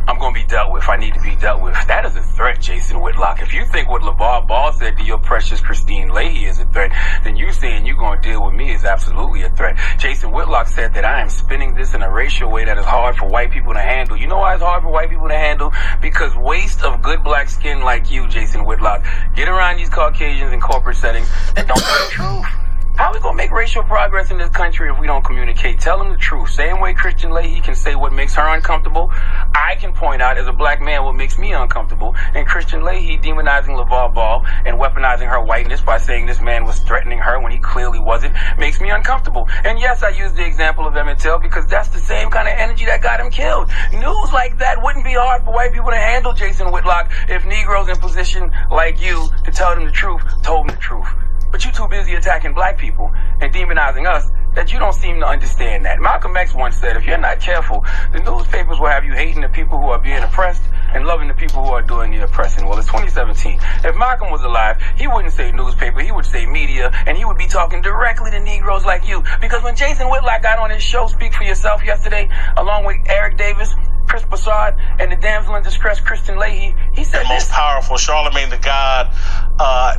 S12: I'm going to be dealt with. I need to be dealt with. That is a threat, Jason Whitlock. If you think what LaVar Ball said to your precious Christine Leahy is a threat, then you saying you're going to deal with me is absolutely a threat. Jason Whitlock said that I am spinning this in a racial way that is hard for white people to handle. You know why it's hard for white people to handle? Because waste of good black skin like you, Jason Whitlock, get around these Caucasians in corporate settings and don't know the truth. How are we going to make racial progress in this country if we don't communicate? Tell them the truth. Same way Christian Leahy can say what makes her uncomfortable, I can point out as a black man what makes me uncomfortable. And Christian Leahy demonizing LaVar Ball and weaponizing her whiteness by saying this man was threatening her when he clearly wasn't makes me uncomfortable. And yes, I use the example of Emmett Till because that's the same kind of energy that got him killed. News like that wouldn't be hard for white people to handle, Jason Whitlock, if Negroes in position like you to tell them the truth told them the truth. But you're too busy attacking black people and demonizing us that you don't seem to understand that. Malcolm X once said, if you're not careful, the newspapers will have you hating the people who are being oppressed and loving the people who are doing the oppressing. Well, it's 2017. If Malcolm was alive, he wouldn't say newspaper, he would say media, and he would be talking directly to Negroes like you. Because when Jason Whitlock got on his show, Speak for Yourself, yesterday, along with Eric Davis, Chris Broussard, and the damsel in distress, Kristen Leahy, he said
S2: the most powerful, Charlamagne the God,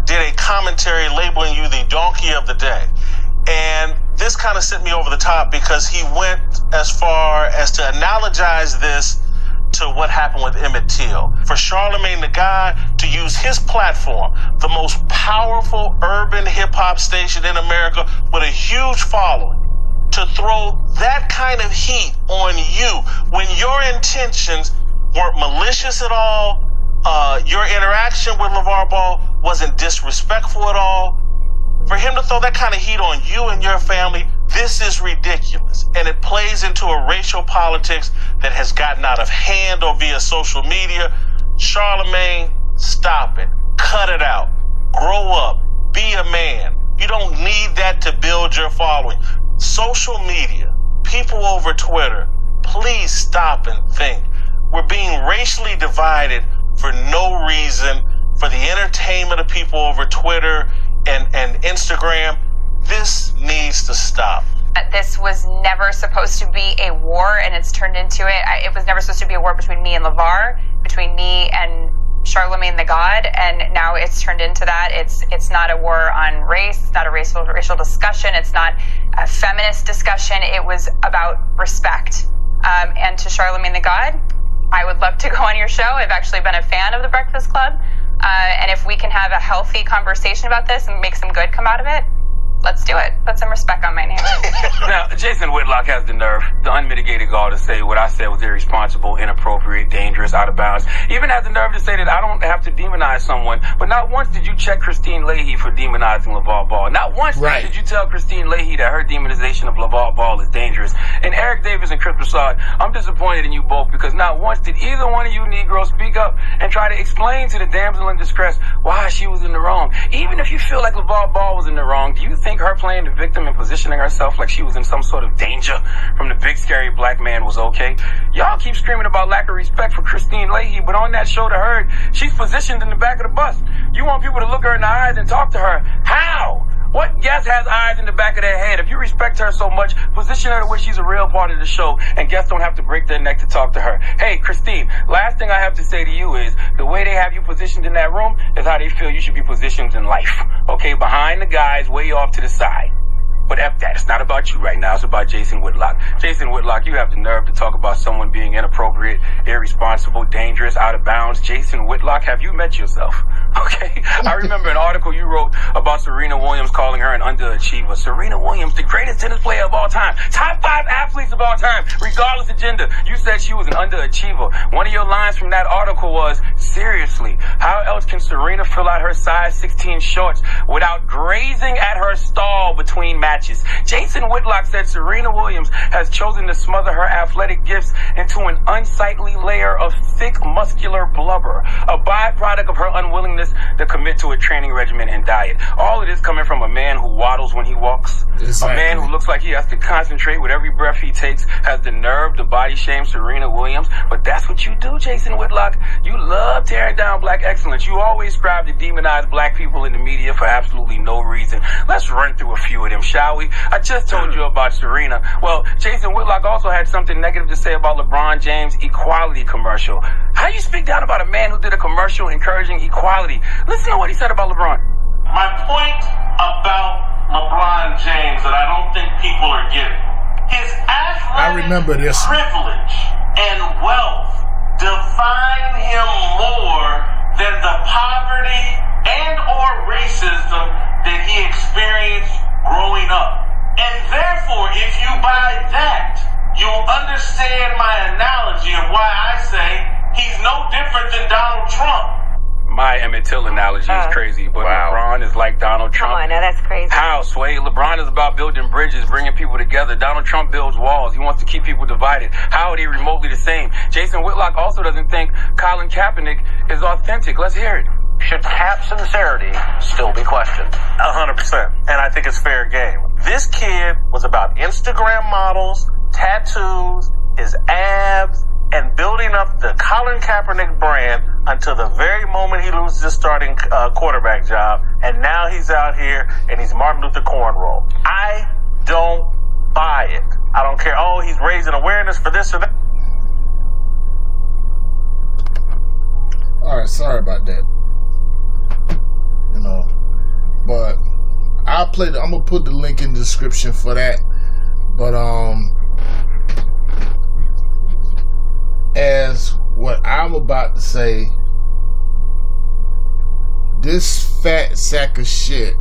S2: did a commentary labeling you the Donkey of the Day. And this kind of sent me over the top because he went as far as to analogize this to what happened with Emmett Till. For Charlamagne the God to use his platform, the most powerful urban hip-hop station in America with a huge following, to throw that kind of heat on you when your intentions weren't malicious at all, your interaction with LaVar Ball wasn't disrespectful at all. For him to throw that kind of heat on you and your family, this is ridiculous. And it plays into a racial politics that has gotten out of hand or via social media. Charlamagne, stop it. Cut it out. Grow up. Be a man. You don't need that to build your following. Social media, people over Twitter, please stop and think. We're being racially divided for no reason, for the entertainment of people over Twitter and Instagram. This needs to stop.
S3: This was never supposed to be a war, and it's turned into it. It was never supposed to be a war between me and Lavar, between me and Charlemagne the God, and now it's turned into that. It's not a war on race. It's not a racial discussion. It's not a feminist discussion. It was about respect. And to Charlemagne the God, I would love to go on your show. I've actually been a fan of the Breakfast Club, and if we can have a healthy conversation about this and make some good come out of it, let's do it. Put some respect on my name.
S12: Now, Jason Whitlock has the nerve, the unmitigated gall to say what I said was irresponsible, inappropriate, dangerous, out of bounds. Even has the nerve to say that I don't have to demonize someone. But not once did you check Christine Leahy for demonizing Lavar Ball. Not once did you tell Christine Leahy that her demonization of Lavar Ball is dangerous. And Eric Davis and Chris Broussard, I'm disappointed in you both because not once did either one of you Negroes speak up and try to explain to the damsel in distress why she was in the wrong. Even if you feel like Lavar Ball was in the wrong, do you think her playing the victim and positioning herself like she was in some sort of danger from the big scary black man was okay? Y'all keep screaming about lack of respect for Christine Leahy, but on that show to her, she's positioned in the back of the bus. You want people to look her in the eyes and talk to her. How? What guest has eyes in the back of their head? If you respect her so much, position her to where she's a real part of the show and guests don't have to break their neck to talk to her. Hey, Christine, last thing I have to say to you is the way they have you positioned in that room is how they feel you should be positioned in life. Okay, behind the guys, way off to the side. But F that. It's not about you right now. It's about Jason Whitlock. Jason Whitlock, you have the nerve to talk about someone being inappropriate, irresponsible, dangerous, out of bounds. Jason Whitlock, have you met yourself? Okay? I remember an article you wrote about Serena Williams calling her an underachiever. Serena Williams, the greatest tennis player of all time. Top 5 athletes of all time, regardless of gender. You said she was an underachiever. One of your lines from that article was, seriously, how else can Serena fill out her size 16 shorts without grazing at her stall between matches? Jason Whitlock said Serena Williams has chosen to smother her athletic gifts into an unsightly layer of thick muscular blubber, a byproduct of her unwillingness to commit to a training regimen and diet. All of this coming from a man who waddles when he walks, a man who looks like he has to concentrate with every breath he takes, has the nerve to body shame Serena Williams. But that's what you do, Jason Whitlock. You love tearing down black excellence. You always strive to demonize black people in the media for absolutely no reason. Let's run through a few of them, shall we? I just told you about Serena. Well, Jason Whitlock also had something negative to say about LeBron James' equality commercial. How do you speak down about a man who did a commercial encouraging equality? Listen to what he said about LeBron.
S2: My point about LeBron James that I don't think people are getting. His athletic privilege and wealth define him more than the poverty and or racism that he experienced growing up. And therefore, if you buy that, you'll understand my analogy of why I say he's no different than Donald Trump.
S12: My Emmett Till analogy is crazy, but LeBron is like Donald Trump.
S14: Come on, now that's crazy.
S12: How, Sway? LeBron is about building bridges, bringing people together. Donald Trump builds walls. He wants to keep people divided. How are they remotely the same? Jason Whitlock also doesn't think Colin Kaepernick is authentic. Let's hear it.
S13: Should Cap's sincerity still be questioned?
S2: 100%. And I think it's fair game. This kid was about Instagram models, tattoos, his abs, and building up the Colin Kaepernick brand until the very moment he loses his starting quarterback job. And now he's out here and he's Martin Luther Cornrow. I don't buy it. I don't care. Oh, he's raising awareness for this or that.
S1: All right, sorry about that. You know, but I'm gonna put the link in the description for that. But as what I'm about to say, this fat sack of shit,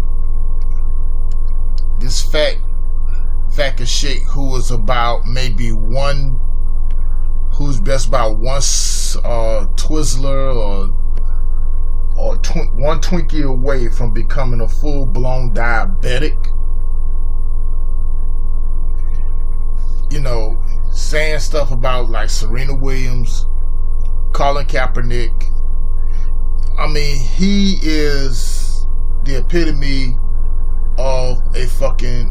S1: this fat of shit who was about maybe one, who's best about one Twizzler or one Twinkie away from becoming a full-blown diabetic. You know, saying stuff about like Serena Williams, Colin Kaepernick. I mean, he is the epitome of a fucking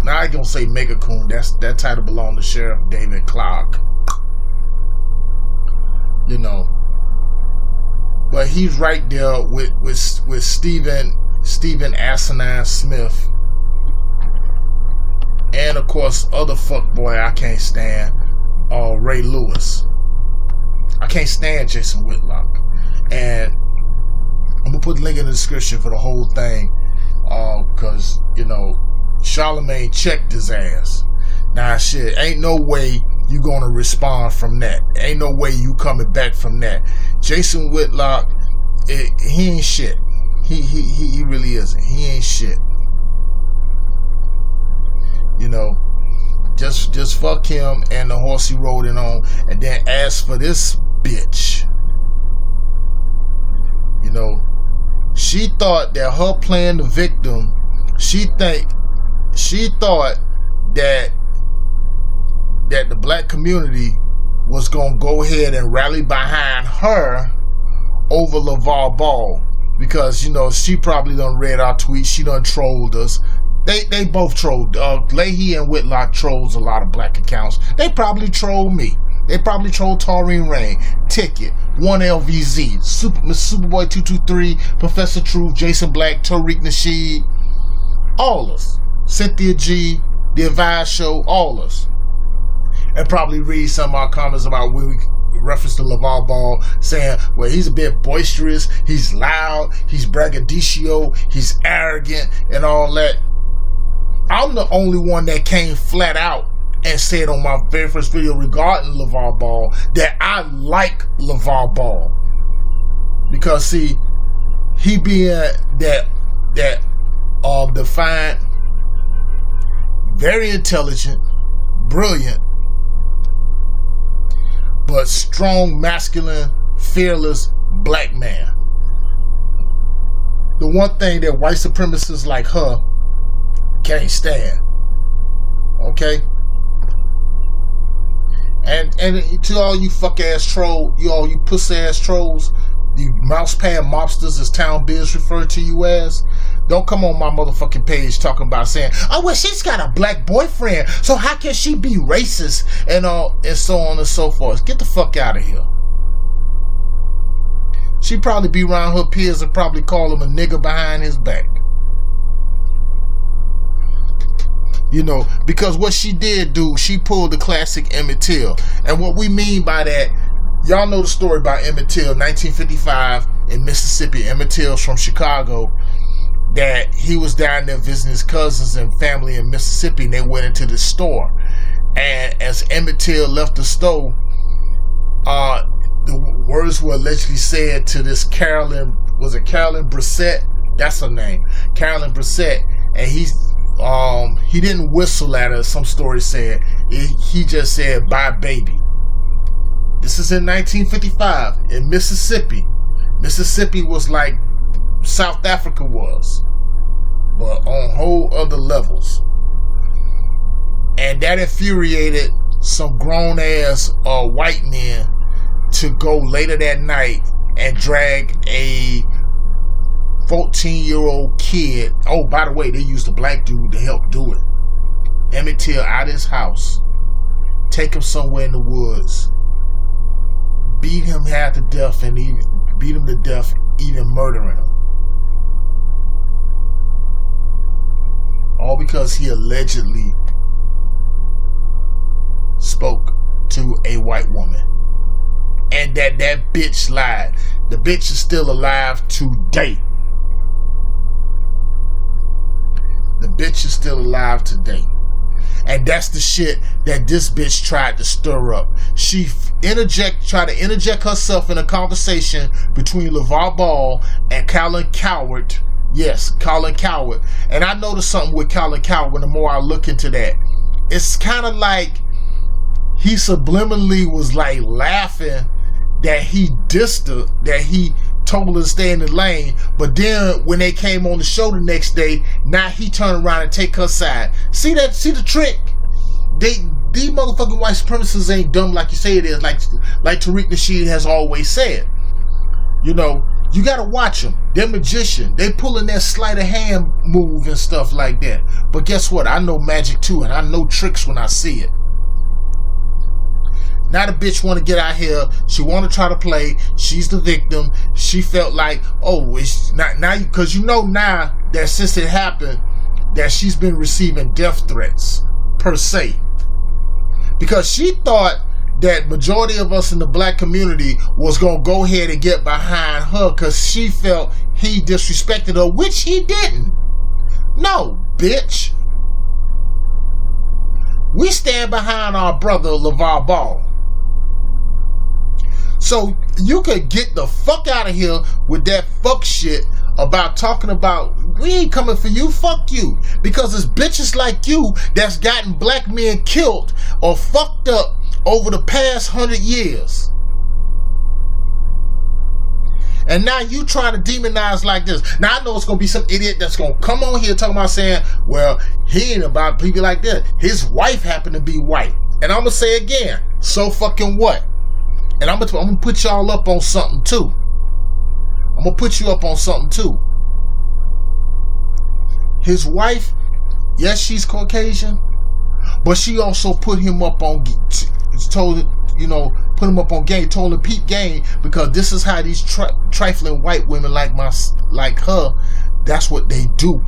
S1: now I ain't gonna say megacoon, that title belonged to Sheriff David Clark. know. But he's right there with Stephen Asinine Smith, and of course other fuckboy I can't stand, Ray Lewis. I can't stand Jason Whitlock, and I'm gonna put the link in the description for the whole thing, because you know Charlemagne checked his ass. Now shit, ain't no way you gonna respond from that. Ain't no way you coming back from that. Jason Whitlock, he ain't shit. He really isn't. He ain't shit. You know, just fuck him and the horse he rode in on, and then ask for this bitch. You know, she thought that her playing the victim, she thought that the black community was gonna go ahead and rally behind her over LaVar Ball, because you know she probably done read our tweets. She done trolled us. They both trolled. Leahy and Whitlock trolls a lot of black accounts. They probably trolled me. They probably trolled Taurine Rain, Ticket, 1LVZ, Superboy 223, Professor Truth, Jason Black, Tariq Nasheed, all us, Cynthia G, The Advice Show, all us. And probably read some of our comments about when we reference to LaVar Ball, saying, well, he's a bit boisterous, he's loud, he's braggadocio, he's arrogant, and all that. I'm the only one that came flat out and said on my very first video regarding LaVar Ball that I like LaVar Ball. Because see, he being that defiant, very intelligent, brilliant, but strong, masculine, fearless black man. The one thing that white supremacists like her can't stand. Okay? And to all you fuck ass troll, all you puss ass trolls, you mouse pad mobsters as Town Biz referred to you as, don't come on my motherfucking page talking about saying, oh well, she's got a black boyfriend, so how can she be racist and so on and so forth. Get the fuck out of here. She probably be around her peers and probably call him a nigga behind his back. You know, because what she did do, she pulled the classic Emmett Till. And what we mean by that, y'all know the story about Emmett Till, 1955 in Mississippi. Emmett Till's from Chicago. That he was down there visiting his cousins and family in Mississippi, and they went into the store. And as Emmett Till left the store, the words were allegedly said to this Carolyn Brissett? That's her name, Carolyn Brissett. And he didn't whistle at her, some stories said. He just said, bye baby. This is in 1955 in Mississippi. Mississippi was like South Africa was, but on whole other levels. And that infuriated some grown ass white men to go later that night and drag a 14-year-old kid. Oh, by the way, they used a black dude to help do it. Emmett Till out of his house, take him somewhere in the woods, beat him half to death, and even beat him to death, even murdering him. All because he allegedly spoke to a white woman. And that bitch lied. The bitch is still alive today. The bitch is still alive today. And that's the shit that this bitch tried to stir up. She tried to interject herself in a conversation between LaVar Ball and Colin Cowherd. Yes, Colin Cowherd. And I noticed something with Colin Cowherd the more I look into that. It's kind of like he subliminally was like laughing that he dissed her, that he told her to stay in the lane. But then when they came on the show the next day, now he turned around and take her side. See the trick? These motherfucking white supremacists ain't dumb like you say it is, like Tariq Nasheed has always said. You know, you gotta watch them. They're magician. They pulling that sleight of hand move and stuff like that. But guess what? I know magic too, and I know tricks when I see it. Now the bitch want to get out here. She want to try to play. She's the victim. She felt like, oh, it's not now, because you know now that since it happened, that she's been receiving death threats per se, because she thought that majority of us in the black community was gonna go ahead and get behind her because she felt he disrespected her, which he didn't. No, bitch. We stand behind our brother Lavar Ball. So you could get the fuck out of here with that fuck shit about talking about we ain't coming for you, fuck you. Because it's bitches like you that's gotten black men killed or fucked up over the past 100 years. And now you trying to demonize like this. Now I know it's going to be some idiot that's going to come on here talking about saying, well, he ain't about people like that. His wife happened to be white. And I'm going to say again, so fucking what? And I'm going to put y'all up on something too. I'm going to put you up on something too. His wife, yes, she's Caucasian, but she also put him up on, put him up on game, told him peep game, because this is how these trifling white women like her, that's what they do.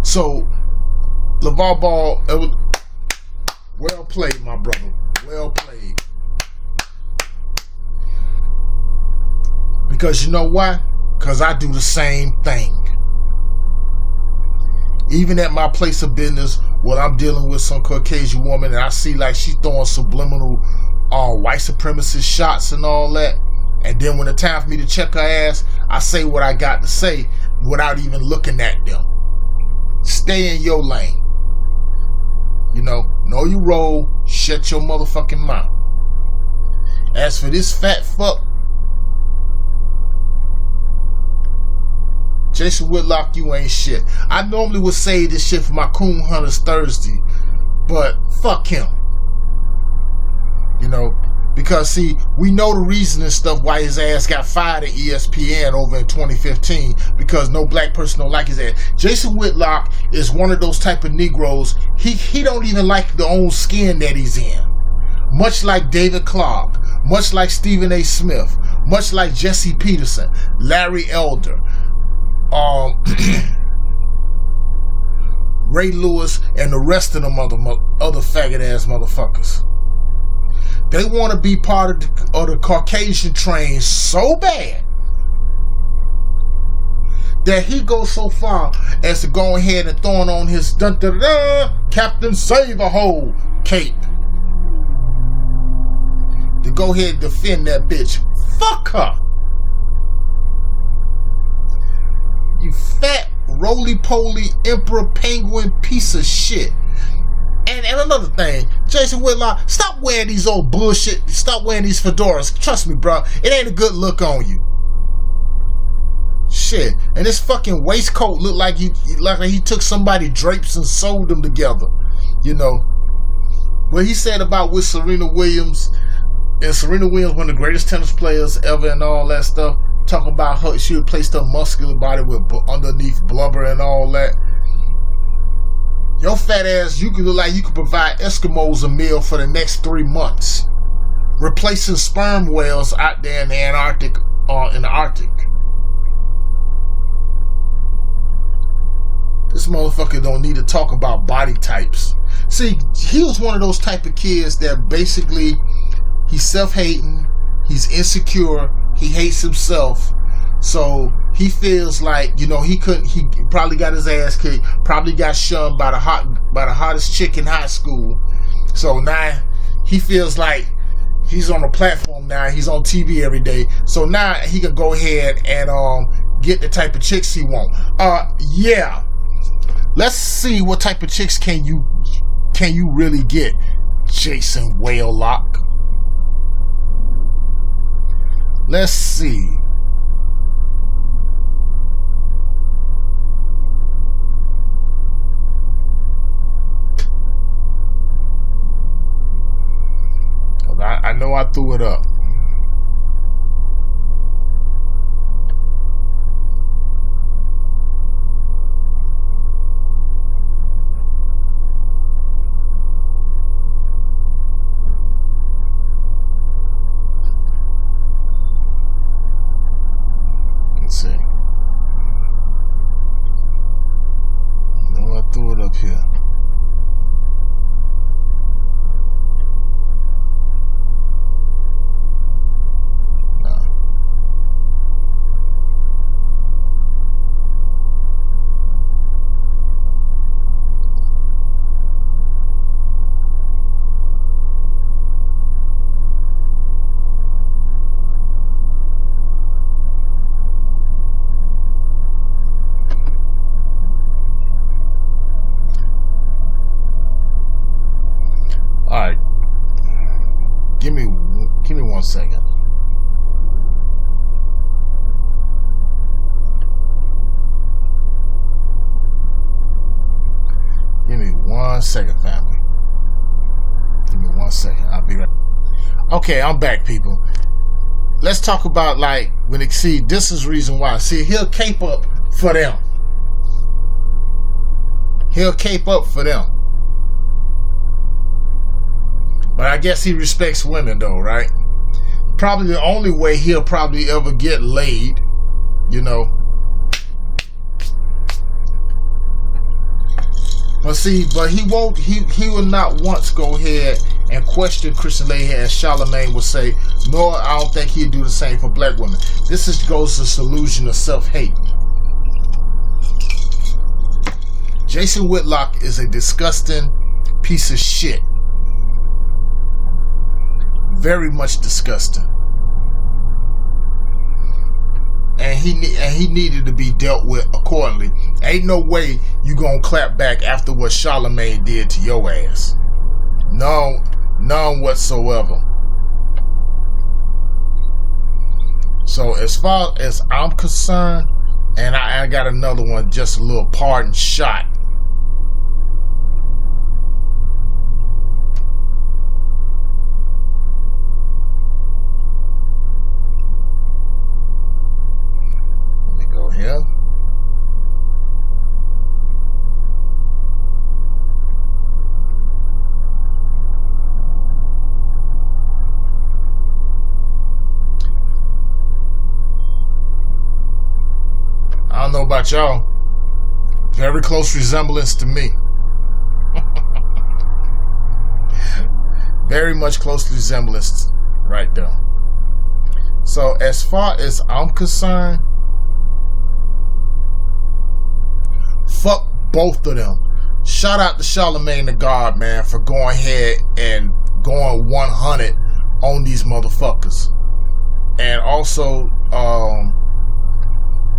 S1: So, LaVar Ball, well played, my brother. Well played. Because you know why? Because I do the same thing. Even at my place of business, when I'm dealing with some Caucasian woman and I see like she's throwing subliminal white supremacist shots and all that, and then when it's time for me to check her ass, I say what I got to say without even looking at them. Stay in your lane. Know you roll, shut your motherfucking mouth. As for this fat fuck, Jason Whitlock, you ain't shit. I normally would say this shit for my Coon Hunters Thursday, but fuck him. Because see, we know the reason and stuff why his ass got fired at ESPN over in 2015, because no black person don't like his ass. Jason Whitlock is one of those type of Negroes, he don't even like the own skin that he's in. Much like David Clark, much like Stephen A. Smith, much like Jesse Peterson, Larry Elder, Ray Lewis, and the rest of them other faggot ass motherfuckers. They want to be part of the Caucasian train so bad that he goes so far as to go ahead and throwing on his Captain Save-A-Hole cape to go ahead and defend that bitch. Fuck her. You fat, roly-poly, emperor penguin piece of shit. And another thing, Jason Whitlock, stop wearing these old bullshit. Stop wearing these fedoras. Trust me, bro. It ain't a good look on you. Shit. And this fucking waistcoat looked like he took somebody's drapes and sewed them together. What he said about with Serena Williams, and Serena Williams, one of the greatest tennis players ever and all that stuff, talking about her, she replaced her muscular body with underneath blubber and all that. Your fat ass, you could look like you could provide Eskimos a meal for the next 3 months, replacing sperm whales out there in the Antarctic or in the Arctic. This motherfucker don't need to talk about body types. See, he was one of those type of kids that basically he's self-hating, he's insecure, he hates himself. So he feels like, he probably got his ass kicked, probably got shunned by the hottest chick in high school. So now he feels like he's on a platform now, he's on TV every day. So now he can go ahead and get the type of chicks he want. Yeah. Let's see what type of chicks can you really get, Jason Whalelock. Let's see. I know I threw it up. Give me 1 second. Give me 1 second, family. Give me 1 second. I'll be right. Okay, I'm back, people. Let's talk about, like, when it, see, this is reason why. See, he'll cape up for them. He'll cape up for them. But I guess he respects women, though, right? Probably the only way he'll probably ever get laid, you know. But see, but he won't. He will not once go ahead and question Christian Leahy, as Charlamagne would say. Nor I don't think he'd do the same for black women. This goes to this illusion of self-hate. Jason Whitlock is a disgusting piece of shit. Very much disgusting. And he needed to be dealt with accordingly. Ain't no way you gonna clap back after what Charlamagne did to your ass. No, none whatsoever. So as far as I'm concerned, and I got another one, just a little pardon shot. Yeah. I don't know about y'all. Very close resemblance to me. Very much close resemblance right there. So as far as I'm concerned, fuck both of them. Shout out to Charlamagne the God, man, for going ahead and going 100 on these motherfuckers. And also,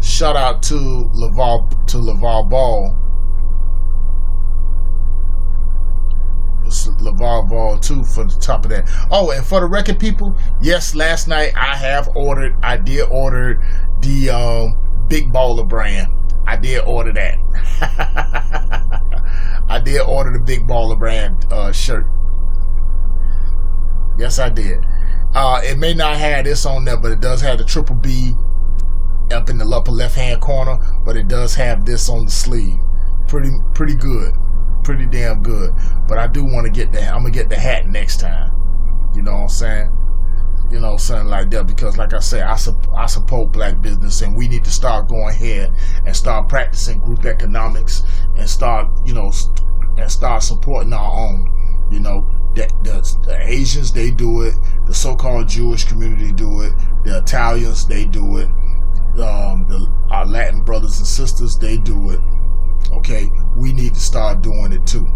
S1: shout out to Lavar Ball. Lavar Ball too for the top of that. Oh, and for the record, people, yes, last night I did order the Big Baller brand. I did order that. I did order the Big Baller brand shirt. Yes, I did. It may not have this on there, but it does have the triple B up in the upper left-hand corner. But it does have this on the sleeve. Pretty good. Pretty damn good. But I do want to get the. I'm gonna get the hat next time. You know what I'm saying? You know, something like that, because like I say, I support black business, and we need to start going ahead and start practicing group economics and start supporting our own. You know, the Asians, they do it, the so-called Jewish community do it, the Italians, they do it, our Latin brothers and sisters, they do it. Okay, we need to start doing it too.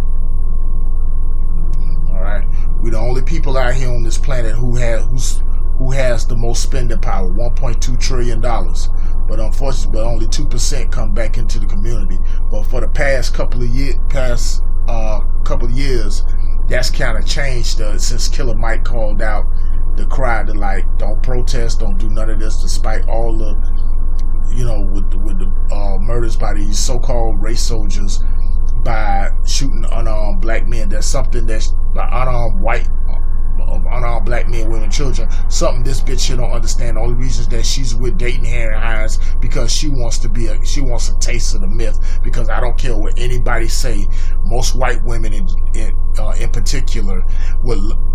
S1: Alright, we're the only people out here on this planet who has the most spending power, $1.2 trillion. But unfortunately, only 2% come back into the community. But for the past couple of years, that's kind of changed since Killer Mike called out the cry to, like, don't protest, don't do none of this, despite all the, you know, with the murders by these so-called race soldiers by shooting unarmed black men. That's something that's unarmed black men, women, children. Something this bitch here don't understand. The only reason that she's with Dayton Harry Hines because she wants a taste of the myth. Because I don't care what anybody say. Most white women in particular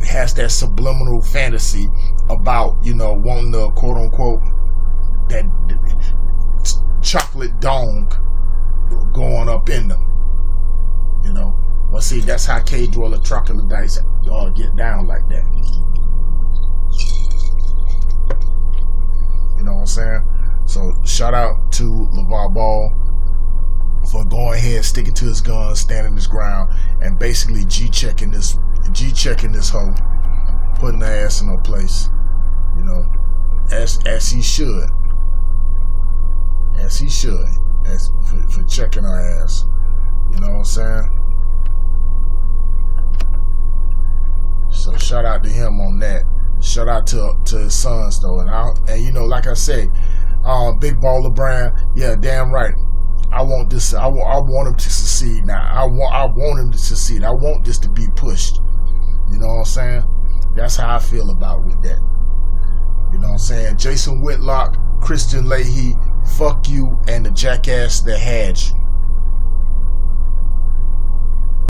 S1: has that subliminal fantasy about, you know, wanting the quote unquote that chocolate dong going up in them. You know, well, see, that's how K Dweller troglodytes get down like that. You know what I'm saying? So shout out to LeVar Ball for going ahead, sticking to his guns, standing his ground, and basically G-checking this hoe, putting her ass in her place. You know, as he should, for checking her ass. You know what I'm saying? So shout out to him on that. Shout out to his sons though, and you know, like I say, Big Baller Brand, yeah, damn right. I want this. I want him to succeed now. I want him to succeed. I want this to be pushed. You know what I'm saying? That's how I feel about with that. You know what I'm saying? Jason Whitlock, Christian Leahy, fuck you and the jackass that had you.